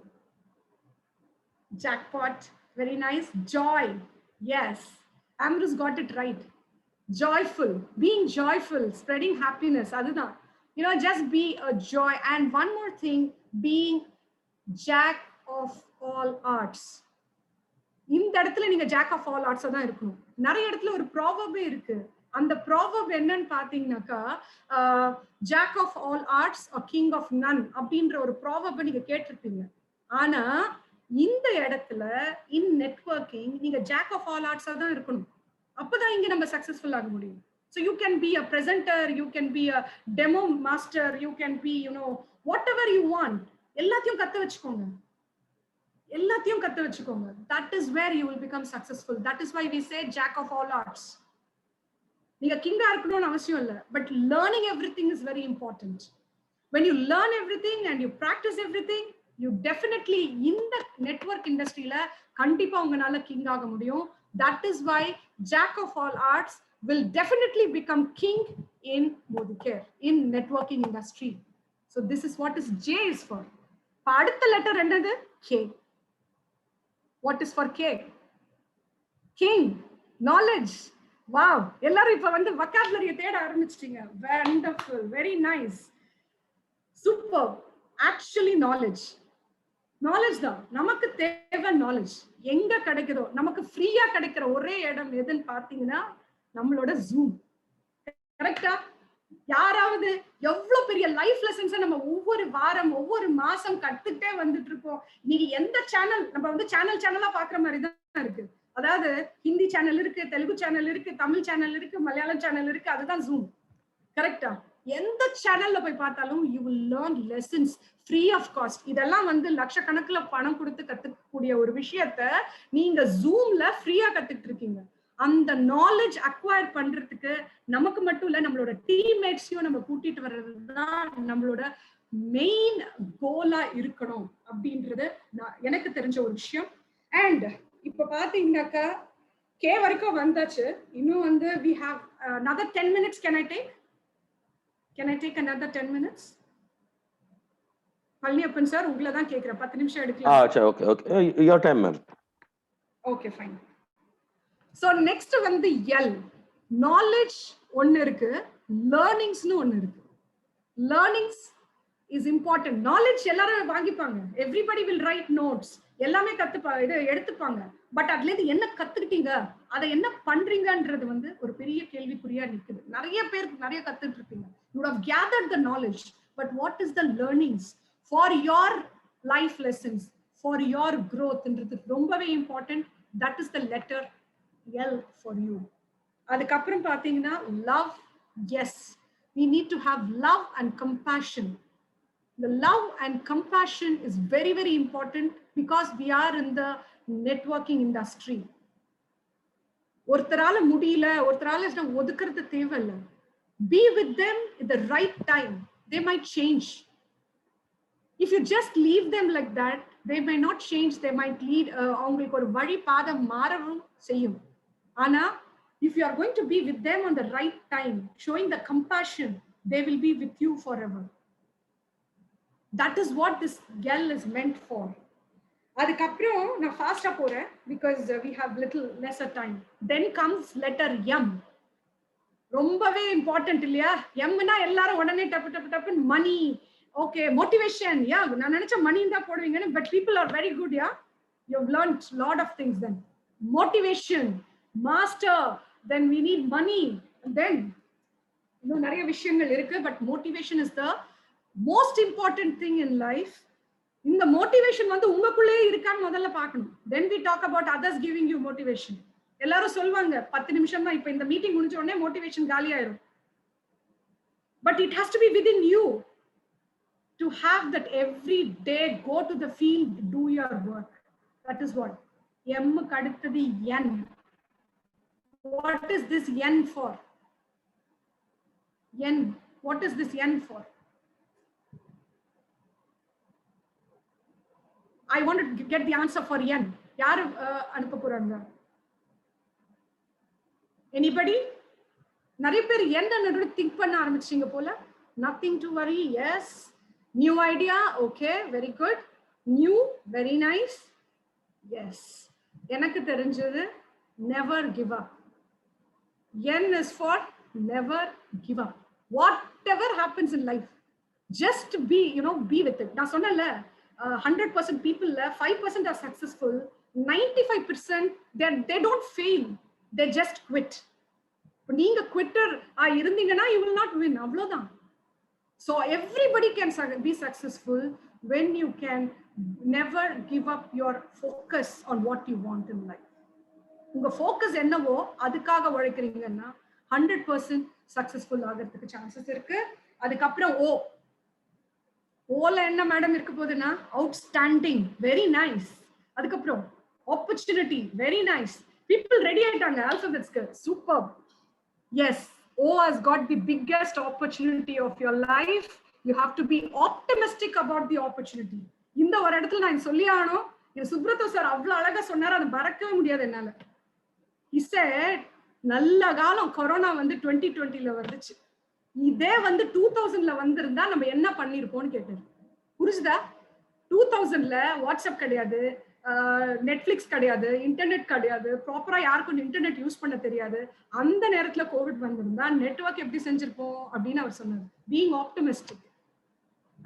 Jackpot. Very nice. Joy. Yes. Ambrose got it right. Joyful. Being joyful, spreading happiness. Adudha. Just be a joy. And one more thing, being jack of all arts. இந்த இடத்துல நீங்க jack of all ஆர்ட்ஸா தான் இருக்கணும். நிறைய இடத்துல ஒரு ப்ராவர்பே இருக்கு. அந்த ப்ராவர்ப் என்னன்னு பாத்தீங்கன்னாக்கா jack of all arts king of none அப்படின்ற ஒரு ப்ராவர்பை நீங்க கேட்டிருப்பீங்க. ஆனா இந்த இடத்துல இன் நெட்வொர்க்கிங் நீங்க ஜாக் ஆஃப் ஆல் ஆர்ட்ஸா தான் இருக்கணும். அப்பதான் இங்க நம்ம சக்சஸ்ஃபுல் ஆக முடியும். So you can be a presenter, you can be a demo master, you can be, whatever you want. எல்லாத்தையும் கத்து வச்சுக்கோங்க. எல்லாத்தையும் கத்து வச்சுக்கோங்க. That is where you will become successful. That is why we say jack of all arts. நீங்க கிங்கா இருக்கணும்னு அவசியம் இல்ல, but learning everything is very important. When you learn everything and you practice everything, you definitely in the network industryல கண்டிப்பா உங்களால king ஆக முடியும். That is why jack of all arts will definitely become king in Modicare, in networking industry. So this is what is J is for. அடுத்த letter என்னது? K. What is for K? King. Knowledge. Wow. எல்லாரும் இப்ப வந்து vocabulary தேட ஆரம்பிச்சிட்டீங்க. Wonderful. Very nice. Super. Actually knowledge. Knowledge தான். நமக்கு தேவை knowledge. எங்க கிடைக்குதோ நமக்கு ஃப்ரீயா கிடைக்கிற ஒரே இடம் எதுன்னு பாத்தீங்கன்னா நம்மளோட Zoom. கரெக்டா? யாராவது எவ்வளவு பெரிய லைஃப் லெசன்ஸ் நம்ம ஒவ்வொரு வாரம் ஒவ்வொரு மாசம் கத்துக்கிட்டே வந்துட்டு இருக்கோம். நீங்க எந்த சேனல் நம்ம வந்து சேனலா பாக்குற மாதிரி தான் இருக்கு. அதாவது ஹிந்தி சேனல் இருக்கு, தெலுங்கு சேனல் இருக்கு, தமிழ் சேனல் இருக்கு, மலையாளம் சேனல் இருக்கு. அதுதான் Zoom. கரெக்டா? எந்த சேனல்ல போய் பார்த்தாலும் you will learn lessons free of cost. இதெல்லாம் வந்து லட்சக்கணக்குல பணம் கொடுத்து கத்துக்கக்கூடிய ஒரு விஷயத்த நீங்க Zoomல ஃப்ரீயா கத்துக்கிட்டு இருக்கீங்க. அந்த நாலேஜ் அக்வயர் பண்றதுக்கு நமக்கு மட்டும் இல்ல, நம்மளோட டீம்மேட்ஸையும் நம்ம கூட்டிட்டு வர்றதுதான் நம்மளோட மெயின் கோலா இருக்கணும் அப்படின்றது எனக்கு தெரிஞ்ச ஒரு விஷயம். அண்ட் இப்ப பாத்தீங்கன்னாக்கா கே வரைக்கும் வந்தாச்சு. இன்னும் வந்து we have another 10 minutes. Can I take another 10 minutes? Palaniappan sir உங்களை தான் கேக்குறேன். 10 நிமிஷம் எடுக்கலாம். Okay. Your time, ma'am. Okay, fine. So next வந்து L. Knowledge ஒன்னு இருக்கு, learningsனு ஒன்னு இருக்கு. Learnings is important. Knowledge எல்லாரும் வாங்கிப்பாங்க. Everybody will write notes. எல்லாமே எடுத்துப்பாங்க. பட் அதுல இருந்து என்ன கத்துக்கிட்டீங்க, அதை என்ன பண்றீங்கன்றது வந்து ஒரு பெரிய கேள்விக்குறியா நிக்குது. நிறைய பேர் நிறைய கத்துட்டு இருப்பீங்க. You would have gathered the knowledge, but what is the learnings for your life lessons, for your growth ன்றது ரொம்பவே important. That is the letter L for you. அதுக்கப்புறம் பாத்தீங்கன்னா love. Yes, we need to have love and compassion. The love and compassion is very, very important because we are in the networking industry. ஒருத்தரால முடியல, ஒருத்தரால ஒதுக்குறது தேவையில்லை. Be with them at the right time. They might change. If you just leave them like that, they may not change. They might lead அவங்களுக்கு ஒரு வழி பாதை மாறவும் செய்யும். ஆனா if you are going to be with them on the right time, showing the compassion, they will be with you forever. That is what this L is meant for. அதுக்கப்புறம் நான் ஃபாஸ்டா போறேன் because we have little lesser time. Then comes letter M. ரொம்பவே important இல்லையா? எம்னா எல்லாரும் உடனே டப்பு மணி. Okay, motivation. யா, நான் நினைச்ச மணி தான் போடுவீங்கன்னு, but people are very good. Yeah, you have learned lot of things. Then motivation, master, then we need money. Then இன்னும் நிறைய விஷயங்கள் இருக்கு, but motivation is the most important thing in life. இந்த motivation வந்து உங்களுக்குள்ளே இருக்கான்னு முதல்ல பார்க்கணும். தென் we talk about others giving you motivation. எல்லாரும் சொல்வாங்க 10 நிமிஷம் தான், இப்ப இந்த மீட்டிங் முடிஞ்ச உடனே மோட்டிவேஷன் காலி ஆயிரும். But it has to be within you to have that every day. Go to the field, do your work. That is what M kadutadi N. What is this N for? N, what is this N for? I want to get the answer for N. Yaar anupa poranga? Anybody? நிறைய பேர் என்ன think பண்ண ஆரம்பிச்சீங்க போல. Nothing to worry. Yes. New idea. Okay, very good. New, very nice. Yes, எனக்கு தெரிஞ்சது never give up. N is for never give up. Whatever happens in life, just be, be with it. நான் சொன்னேன்ல, 100% people 5% are successful, 95% they don't fail, they just quit. நீங்க quitter இருந்தீங்கன்னா you will not win, அவ்வளவுதான். So everybody can be successful when you can never give up your focus on what you want in life. உங்க focus என்னவோ அதுக்காக உழைக்கிறீங்கன்னா 100% successful ஆகிறதுக்கு chances இருக்கு. அதுக்கப்புறம் ஓல என்ன மேடம் இருக்க போகுதுன்னா அவுட்ஸ்டாண்டிங், வெரி நைஸ். அதுக்கப்புறம் opportunity, very nice. People ready ஆயிட்டாங்க ஆல்பபெட்ஸ்க்கு, super. Yes, O has got the biggest opportunity of your life. You have to be optimistic about the opportunity. இந்த ஒரு இடத்துல நான் சொல்லி ஆகணும், இது சுப்ரதோ சார் அவ்வளவு அழகா சொன்னாரு, அதை மறக்கவே முடியாது என்னால. He said, நல்ல காலம் கொரோனா 2020ல வந்துச்சு, இதே 2000ல வந்திருந்தா நம்ம என்ன பண்ணிருப்போம்னு கேட்டாரு. புரிஞ்சுதா? 2000ல வாட்ஸ்அப் கிடையாது, நெட்ஃபிளிக்ஸ் கிடையாது, இன்டர்நெட் கிடையாது, ப்ராப்பரா யாருக்கும் இன்டர்நெட் யூஸ் பண்ண தெரியாது. அந்த நேரத்துல கோவிட் வந்திருந்தா நெட்வொர்க் எப்படி செஞ்சிருப்போம் அப்படின்னு அவர் சொன்னார். Being optimistic.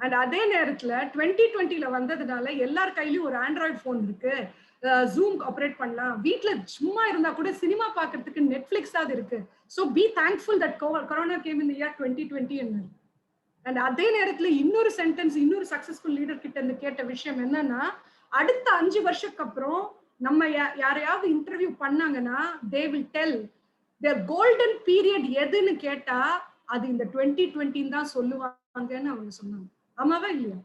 அண்ட் அதே நேரத்துல 2020ல வந்ததுனால எல்லார் கையிலயும் ஒரு ஆண்ட்ராய்டு போன் இருக்கு, ஜூம் ஆப்ரேட் பண்ணலாம், வீட்டுல சும்மா இருந்தா கூட சினிமா பாக்குறதுக்கு நெட்ஃபிளிக்ஸ் அது இருக்கு. So be thankful that corona game in the year 2020. And அதே நேரத்துல இன்னொரு சென்டென்ஸ் இன்னொரு சக்சஸ்ஃபுல் லீடர் கிட்ட இருந்து கேட்ட விஷயம் என்னன்னா, அடுத்த 5 வருஷத்துக்கு அப்புறம் நம்ம யாரையாவது இன்டர்வியூ பண்ணாங்கன்னா they will tell their golden period எதுன்னு கேட்டா அது இந்த 2020 தான் சொல்லுவாங்கன்னு அவங்க சொன்னாங்க. ஆமாவா இல்லையா?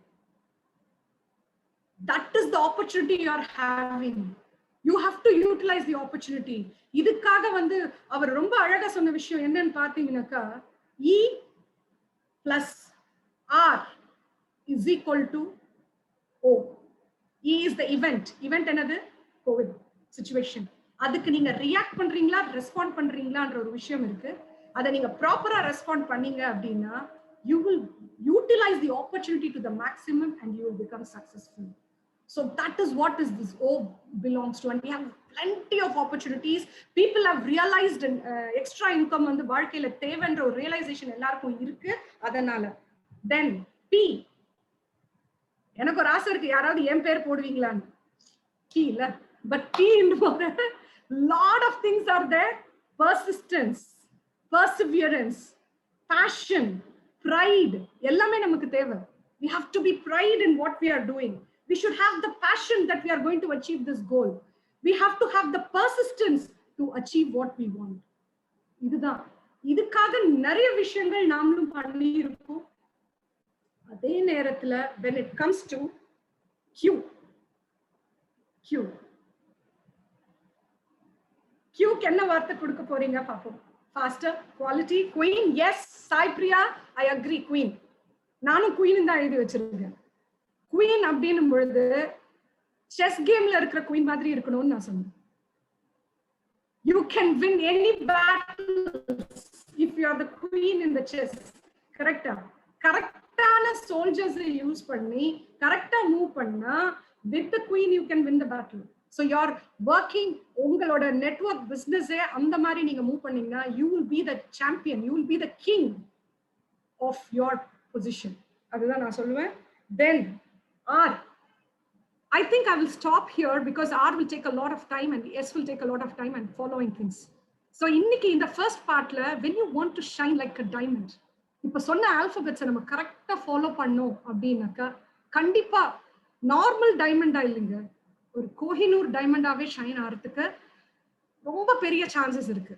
That is the opportunity you are having. You have to utilize the opportunity. இதுக்காக அவர் ரொம்ப அழகா சொன்ன விஷயம் என்னன்னு பாத்தீங்கன்னாக்கா, E plus R is equal to O. E is the event. Event என்னது? COVID situation. அதுக்கு நீங்க ரியாக்ட் பண்றீங்களா, ரெஸ்பாண்ட் பண்றீங்களான்ற ஒரு விஷயம் இருக்கு. அதை நீங்க ப்ராப்பரா ரெஸ்பாண்ட் பண்ணீங்க அப்படின்னா you will utilize the opportunity to the maximum and you will become successful. So that is what is this O belongs to, and we have plenty of opportunities. People have realized extra income வாழ்க்கையில தேவைன்ற ஒரு realisation எல்லாருக்கும் இருக்கு. அதனால then P, எனக்கு ஒரு ஆசை இருக்கு, யாராவது என் பேர் போடுவீங்களான்னு. P இல்ல, but P போது lot of things are there. Persistence, perseverance, passion, pride, எல்லாமே நமக்கு தேவை. We have to be pride in what we are doing. We should have the passion that we are going to achieve this goal. We have to have the persistence to achieve what we want. இதுதான். இதுக்காக நிறைய விஷயங்கள் நாமளும் பண்ணி இருக்கோம். அதே நேரத்துல when it comes to Q க்கு என்ன வார்த்தை கொடுக்க போறீங்க பாப்போம். Faster, quality, queen. Yes, Sai Priya, I agree, queen. நானும் queen தான் எழுதி வச்சிருக்கேன். குயின் அப்படின்னும் பொழுது செஸ் கேம்ல இருக்கிற குயின் மாதிரி இருக்கணும்னு நான் சொன்னேன். You can win any battles if you are the queen in the chess. கரெக்டா? கரெக்டான சோல்ஜர்ஸ் யூஸ் பண்ணி கரெக்டா மூவ் பண்ணா with the queen you can win the battle. So you're working, உங்களோட நெட்வொர்க் பிசினஸே அந்த மாதிரி நீங்க மூவ் பண்ணீங்கன்னா you will be the champion, you will be the king of your position. அதுதான் நான் சொல்லுவேன். Then R, I think I will stop here because R will take a lot of time and S will take a lot of time and following things. So இன்னைக்கு இந்த first partல when you want to shine like a diamond, இப்ப சொன்ன ஆல்பபெட்ஸை நம்ம கரெக்டா follow பண்ணோம் அப்படின்னாக்கா கண்டிப்பா normal டைமண்டா இல்லைங்க, ஒரு கோஹினூர் டைமண்டாவே ஷைன் ஆகிறதுக்கு ரொம்ப பெரிய சான்சஸ் இருக்கு.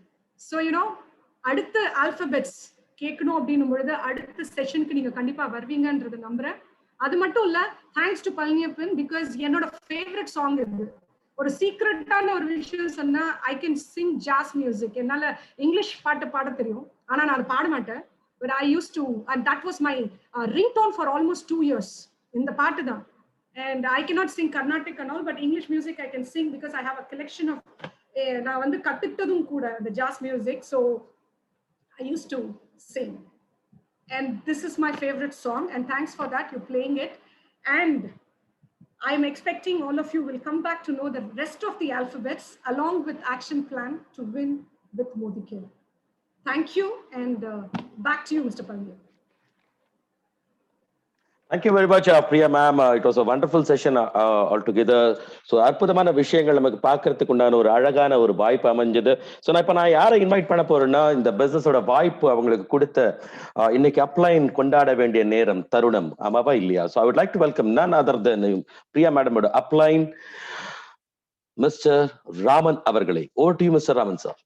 ஸோ அடுத்த ஆல்பபெட்ஸ் கேட்கணும் அப்படின்னும் பொழுது அடுத்த செஷனுக்கு நீங்க கண்டிப்பா வருவீங்கன்றது நம்புறேன். அது மட்டும் இல்ல, தேங்க்ஸ் டு பழனியப்பன், பிகாஸ் என்னோட ஃபேவரட் சாங் இது. ஒரு சீக்ரெட்டான ஒரு விஷயம் சொன்னா, I can sing jazz music. என்னால இங்கிலீஷ் பாட்டு பாட தெரியும், ஆனா நான் அதை பாட மாட்டேன். But I used to, and that was my ringtone for almost 2 years. இந்த பாட்டு தான். And I cannot sing Carnatic and all, but English music I can sing because I have a collection of நான் கத்துக்கிட்டதும் கூட the jazz music, so I used to sing. And this is my favorite song, and thanks for that, you're playing it. And I'm expecting all of you will come back to know the rest of the alphabets along with action plan to win with Modicare. Thank you, and back to you, Mr. Pandya. Thank you very much, Priya ma'am. It was a wonderful session altogether. So அற்புதமான விஷயங்கள் நமக்கு பார்க்கறதுக்கு உண்டான ஒரு அழகான ஒரு வாய்ப்பு அமைஞ்சது. ஸோ நான் யாரை இன்வைட் பண்ண போறேன்னா, இந்த பிசினஸோட வாய்ப்பு அவங்களுக்கு கொடுத்த இன்னைக்கு அப்ளைன் கொண்டாட வேண்டிய நேரம் தருணம் ஆமாவா இல்லையா? So I would like to welcome none other than Priya மேடமோட அப்ளைன் மிஸ்டர் ராமன் அவர்களை. Over to you mister Raman sir.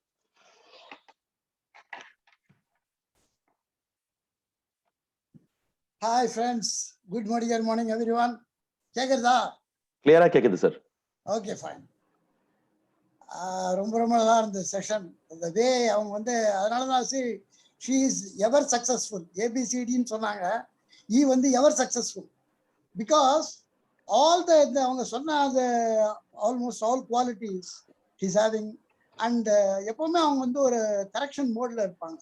Hi friends, good morning everyone. கேக்குதா? கிளியரா கேக்குது சார். Okay fine. ரொம்ப நல்லா இருந்த செஷன். the way அவங்க வந்து அதனால தான் she is ever successful. ABCDன்னு சொன்னாங்க. he வந்து ever successful because all the அவங்க சொன்ன almost all qualities he's having and எப்பவுமே அவங்க வந்து ஒரு கரெக்ஷன் மோட்ல இருப்பாங்க.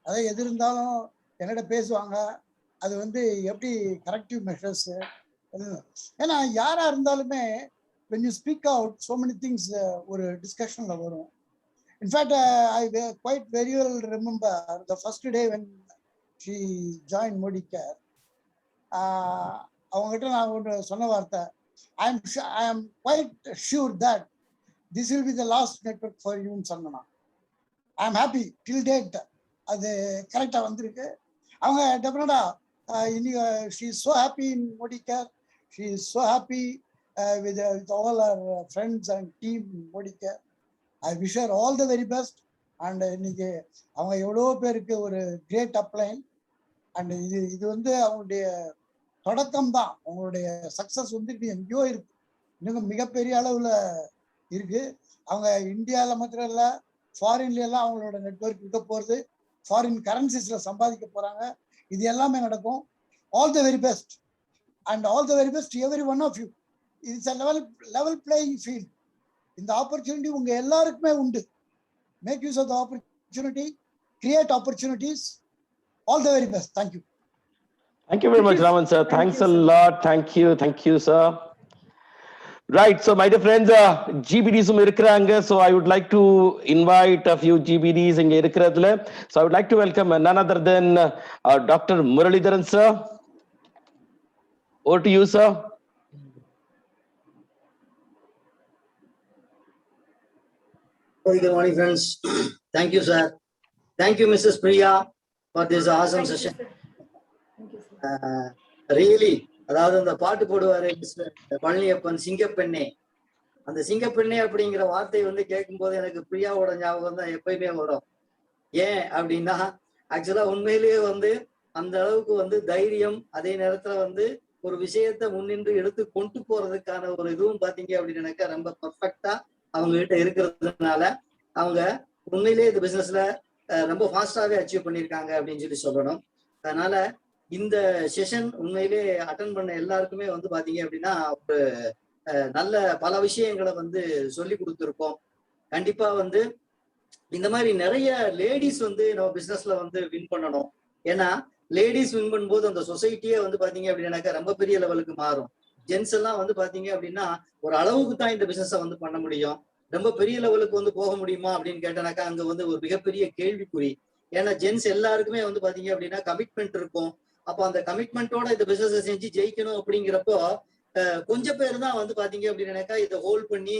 அதை எது இருந்தாலும் என்கிட்ட பேசுவாங்க. அது வந்து எப்படி கரெக்டிவ் மெஷர்ஸ், ஏன்னா யாரா இருந்தாலுமே when you speak out so many things ஒரு டிஸ்கஷன்ல வரும். In fact I quite very well remember the first day when she joined Modicare. அவங்ககிட்ட நான் ஒன்று சொன்ன வார்த்தை, I am quite sure that this will be the last network for you ன்னு சொன்னா. I am happy till date அது கரெக்டா வந்திருக்கு. அவங்க டெஃபினட்டா she is so happy in Modicare. She is so happy with all her friends and team in Modicare. I wish her all the very best. And இன்னைக்கு அவங்க எவ்வளோ பேருக்கு ஒரு கிரேட் அப்ளைன். அண்ட் இது வந்து அவங்களுடைய தொடக்கம் தான். அவங்களுடைய சக்சஸ் வந்து எங்கேயோ இருக்கு, இன்னும் மிகப்பெரிய அளவில் இருக்கு. அவங்க இந்தியாவில் மாத்திரம் இல்லை, ஃபாரின்ல எல்லாம் அவங்களோட நெட்வொர்க் இருக்க போகிறது, ஃபாரின் கரன்சிஸ்ல சம்பாதிக்க போறாங்க. இது எல்லாமே நடக்கும். All the very best and all the very best to every one of you. It's a level playing field. இந்த ஆப்பர்ச்சுனிட்டி உங்க எல்லாருக்குமே உண்டு. Make use of the opportunity, create opportunities. All the very best. Thank you. Thank you very much, Raman sir. Thanks a lot. Thank you sir. Right, so my dear friends, GBDs இருக்கிறாங்க. So I would like to invite a few GBDs இங்க இருக்கிறதுல. So I would like to welcome none other than Dr. Muralidharan sir. Over to you, sir. Good morning, friends. Thank you, sir. Thank you, Mrs. Priya, for this awesome session. Thank you, sir. Really, அதாவது அந்த பாட்டு போடுவாரு பழனியப்பன் சிங்கப்பெண்ணே, அந்த சிங்கப்பெண்ணே அப்படிங்கிற வார்த்தை வந்து கேட்கும் போது எனக்கு பிரியாவோட ஞாபகம் தான் எப்பயுமே வரும். ஏன் அப்படின்னா ஆக்சுவலா உண்மையிலேயே வந்து அந்த அளவுக்கு வந்து தைரியம், அதே நேரத்துல வந்து ஒரு விஷயத்த முன்னின்று எடுத்து கொண்டு போறதுக்கான ஒரு இதுவும் பாத்தீங்க அப்படின்னு நினைக்க ரொம்ப பர்ஃபெக்டா அவங்க கிட்ட இருக்கிறதுனால அவங்க உண்மையிலேயே இந்த பிசினஸ்ல ரொம்ப ஃபாஸ்டாவே அச்சீவ் பண்ணியிருக்காங்க அப்படின்னு சொல்லணும். அதனால இந்த செஷன் உண்மையிலேயே அட்டன் பண்ண எல்லாருக்குமே வந்து பாத்தீங்க அப்படின்னா ஒரு நல்ல பல விஷயங்களை வந்து சொல்லி கொடுத்துருக்கோம். கண்டிப்பா வந்து இந்த மாதிரி நிறைய லேடிஸ் வந்து நம்ம பிசினஸ்ல வந்து வின் பண்ணணும். ஏன்னா லேடிஸ் வின் பண்ணும்போது அந்த சொசைட்டியே வந்து பாத்தீங்க அப்படின்னாக்கா ரொம்ப பெரிய லெவலுக்கு மாறும். ஜென்ஸ் எல்லாம் வந்து பாத்தீங்க அப்படின்னா ஒரு அளவுக்கு தான் இந்த பிசினஸை வந்து பண்ண முடியும். ரொம்ப பெரிய லெவலுக்கு வந்து போக முடியுமா அப்படின்னு கேட்டனாக்கா அங்க வந்து ஒரு மிகப்பெரிய கேள்விக்குறி. ஏன்னா ஜென்ஸ் எல்லாருக்குமே வந்து பாத்தீங்க அப்படின்னா கமிட்மெண்ட் இருக்கும். அப்போ அந்த கமிட்மெண்ட்டோட இந்த பிசினஸை செஞ்சு ஜெயிக்கணும் அப்படிங்கிறப்போ கொஞ்சம் பேர் தான் வந்து பாத்தீங்க அப்படின்னாக்கா இதை ஹோல்ட் பண்ணி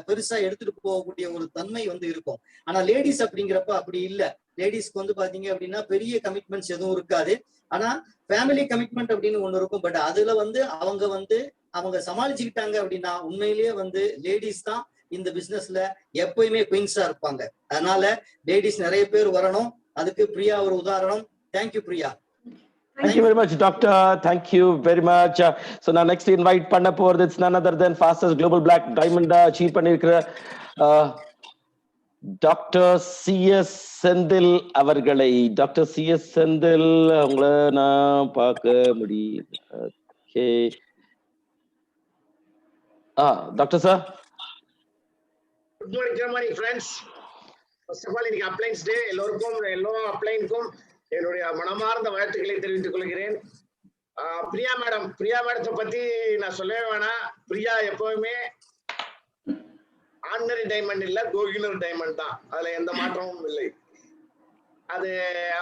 பெருசா எடுத்துட்டு போகக்கூடிய ஒரு தன்மை வந்து இருக்கும். ஆனா லேடிஸ் அப்படிங்கிறப்ப அப்படி இல்லை. லேடிஸ்க்கு வந்து பாத்தீங்க அப்படின்னா பெரிய கமிட்மெண்ட்ஸ் எதுவும் இருக்காது. ஆனா ஃபேமிலி கமிட்மெண்ட் அப்படின்னு ஒண்ணு இருக்கும். பட் அதுல வந்து அவங்க சமாளிச்சுக்கிட்டாங்க அப்படின்னா உண்மையிலேயே வந்து லேடிஸ் தான் இந்த பிசினஸ்ல எப்பயுமே குயின்ஸா இருப்பாங்க. அதனால லேடிஸ் நிறைய பேர் வரணும். அதுக்கு பிரியா ஒரு உதாரணம். Thank you Priya. Thank you very much, Doctor. Thank you very much. So now next invite பண்ண போறது it's none other than fastest global black diamond achieve பண்ணிருக்கிற டாக்டர் சிஎஸ் செந்தில் அவர்களை. டாக்டர் சிஎஸ் செந்தில் உங்களை நான் பார்க்க முடியும். Okay doctor sir. Good morning friends. First of all, இன்னைக்கு uplines day. எல்லா அப்ளைனுக்கும் என்னுடைய மனமார்ந்த வாழ்த்துக்களை தெரிவித்துக் கொள்கிறேன். பிரியா மேடத்தை பத்தி நான் சொல்லவே வேணாம். பிரியா எப்பவுமே ஆர்டினரி டைமண்ட் இல்ல, கோகினூர் டைமண்ட் தான். அதுல எந்த மாற்றமும் இல்லை. அது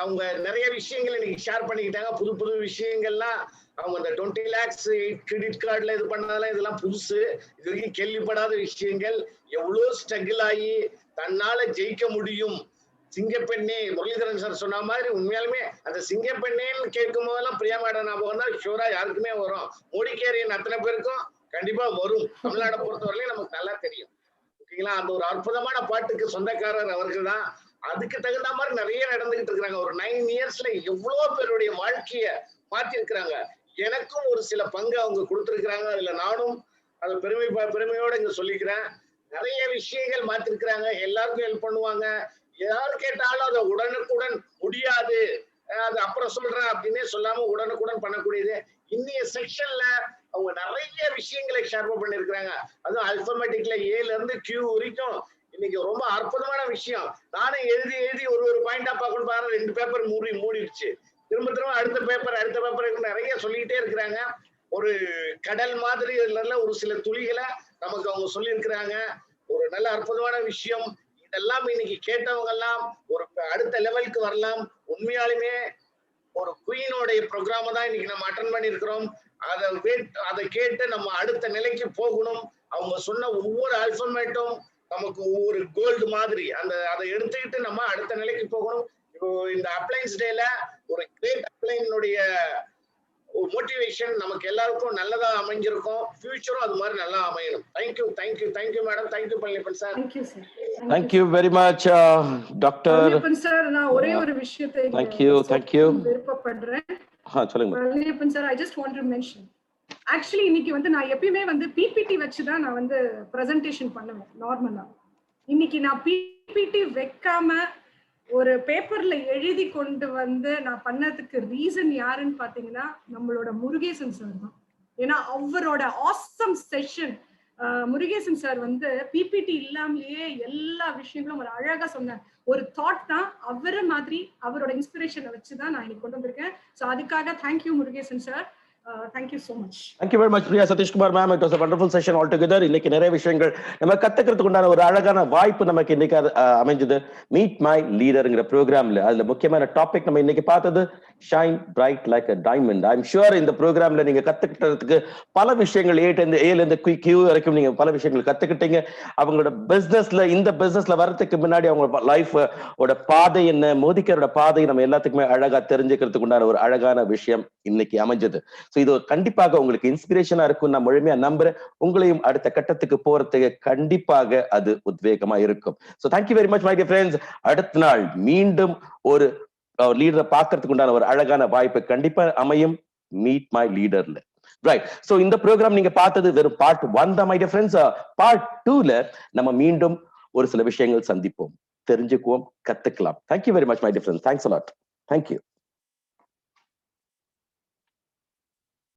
அவங்க நிறைய விஷயங்கள் இன்னைக்கு ஷேர் பண்ணிக்கிட்டாங்க. புது புது விஷயங்கள்லாம் அவங்க இந்த 20 lakhs கிரெடிட் கார்டுல இது பண்ணதெல்லாம் இதெல்லாம் புதுசு. இது வரைக்கும் கேள்விப்படாத விஷயங்கள். எவ்வளவு ஸ்ட்ரகிள் ஆகி தன்னால ஜெயிக்க முடியும். சிங்கப்பெண்ணே முரளிதரன் சார் சொன்ன மாதிரி உண்மையாலுமே அந்த சிங்கப்பெண்ணேன்னு கேட்கும் போதெல்லாம் பிரியா மேடம் ஞாபகம் தான் ஷூரா யாருக்குமே வரும். மோடிக்கேரியன் அத்தனை பேருக்கும் கண்டிப்பா வரும். தமிழ்நாடை பொறுத்தவரையிலும் நமக்கு நல்லா தெரியும். ஓகேங்களா? அந்த ஒரு அற்புதமான பாட்டுக்கு சொந்தக்காரர் அவர்கள் தான். அதுக்கு தகுந்த மாதிரி நிறைய நடந்துகிட்டு இருக்காங்க. ஒரு 9 yearsல எவ்வளவு பேருடைய வாழ்க்கைய மாத்தி இருக்கிறாங்க. எனக்கும் ஒரு சில பங்கு அவங்க கொடுத்திருக்கிறாங்க. அதுல நானும் அதை பெருமையோட இங்க சொல்லிக்கிறேன். நிறைய விஷயங்கள் மாத்திருக்கிறாங்க. எல்லாருக்கும் ஹெல்ப் பண்ணுவாங்க. யாரு கேட்டாலும் அதை உடனுக்குடன் முடியாது, அது அப்புறம் சொல்றேன் அப்படின்னே சொல்லாம உடனுக்குடன் பண்ணக்கூடியது. இன்னைய செக்ஷன்ல அவங்க நிறைய விஷயங்களை ஷேர் பண்ணிருக்கிறாங்க. அதுவும் அல்பபெட்டிக்ல ஏல இருந்து கியூ வரைக்கும் இன்னைக்கு ரொம்ப அற்புதமான விஷயம். நானே எழுதி ஒரு பாயிண்டா பார்க்கணும் பாருங்க. 2 பேப்பர் மூடிடுச்சு. திரும்ப அடுத்த பேப்பர் நிறைய சொல்லிக்கிட்டே இருக்கிறாங்க. ஒரு கடல் மாதிரி இதுல ஒரு சில துளிகளை நமக்கு அவங்க சொல்லி இருக்கிறாங்க. ஒரு நல்ல அற்புதமான விஷயம். இதெல்லாம் இன்னைக்கு கேட்டவங்க எல்லாம் ஒரு அடுத்த லெவலுக்கு வரலாம். உண்மையாலுமே ஒரு குயினோடைய ப்ரோக்ராம தான் இன்னைக்கு நம்ம அட்டெண்ட் பண்ணியிருக்கிறோம். அதை கேட்டு நம்ம அடுத்த நிலைக்கு போகணும். அவங்க சொன்ன ஒவ்வொரு அல்பபெட்டும் நமக்கு ஒவ்வொரு கோல்டு மாதிரி. அதை எடுத்துக்கிட்டு நம்ம அடுத்த நிலைக்கு போகணும். இப்போ இந்த அப்ளைன்ஸ் டேல ஒரு கிரேட் அப்ளைனுடைய மோட்டிவேஷன் நமக்கு எல்லாருக்கும் நல்லதா அமைஞ்சிருக்கும். ஃபியூச்சரும் அது மாதிரி நல்லா அமையணும். Thank you madam. Thank you Palaniappan sir. Thank you very much doctor Palaniappan sir. நான் ஒரே ஒரு விஷயத்தை தேங்க்யூ விருப்பப்படுறேன். சொல்லுங்க Palaniappan sir. I just want to mention, actually இன்னைக்கு நான் எப்பயுமே பிபிடி வச்சுதான் நான் பிரசன்டேஷன் பண்ணுவேன் நார்மலா. இன்னைக்கு நான் பிபிடி வைக்காம ஒரு பேப்பர்ல எழுதி கொண்டு நான் பண்ணதுக்கு ரீசன் யாருன்னு பாத்தீங்கன்னா நம்மளோட முருகேசன் சார் தான். ஏன்னா அவரோட awesome session. Murugesan sir PPT இல்லாமலேயே எல்லா விஷயங்களும் ஒரு அழகா சொன்னார். ஒரு தாட் தான். அவரை மாதிரி அவரோட இன்ஸ்பிரேஷனை வச்சுதான் நான் இன்னைக்கு கொண்டு வந்திருக்கேன். ஸோ அதுக்காக thank you Murugesan sir. Thank you so much. Thank you very much, Priya Satish Kumar ma'am. It was a wonderful session altogether. இன்னைக்கு நிறைய விஷயங்கள் நம்ம கத்துக்கிறதுக்கு உண்டான ஒரு அழகான வாய்ப்பு நமக்கு இன்னைக்கு அமைஞ்சது. மீட் மை லீடர்ங்கிற ப்ரோக்ராம்ல அதுல முக்கியமான டாபிக் நம்ம இன்னைக்கு பார்த்தது shine bright like a diamond. I am sure இந்த ப்ரோக்ராம்ல நீங்க கத்துக்கிட்டதுக்கு பல விஷயங்கள் ஏல இருந்து கியூ வரைக்கும் நீங்க பல விஷயங்கள் கத்துக்கிட்டீங்க. அவங்களோட பிசினஸ்ல இந்த பிசினஸ்ல வர்றதுக்கு முன்னாடி அவங்க லைஃப் ஓட பாதை என்ன, மோதிக்கரோட பாதை நம்ம எல்லாத்துக்குமே அழகா தெரிஞ்சுக்கிறதுக்கு உண்டான ஒரு அழகான விஷயம் இன்னைக்கு அமைஞ்சது. இது கண்டிப்பாக உங்களுக்கு இன்ஸ்பிரேஷனா இருக்கும் நான் முழுமையா நம்புறேன். உங்களையும் அடுத்த கட்டத்துக்கு போறதுக்கு கண்டிப்பாக அது உத்வேகமா இருக்கும். So thank you very much my dear friends. அடுத்த நாள் மீண்டும் ஒரு லீடரை பார்க்கறதுக்கு உண்டான ஒரு அழகான வாய்ப்பு கண்டிப்பா அமையும் மீட் மை லீடர்ல. ரைட். சோ இந்த ப்ரோக்ராம் நீங்க பார்த்தது வெறும் பார்ட் 1 தான் my dear friends. பார்ட் 2ல நம்ம மீண்டும் ஒரு சில விஷயங்கள் சந்திப்போம், தெரிஞ்சுக்குவோம், கத்துக்கலாம். Thank you very much my dear friends. Thanks a lot. Thank you.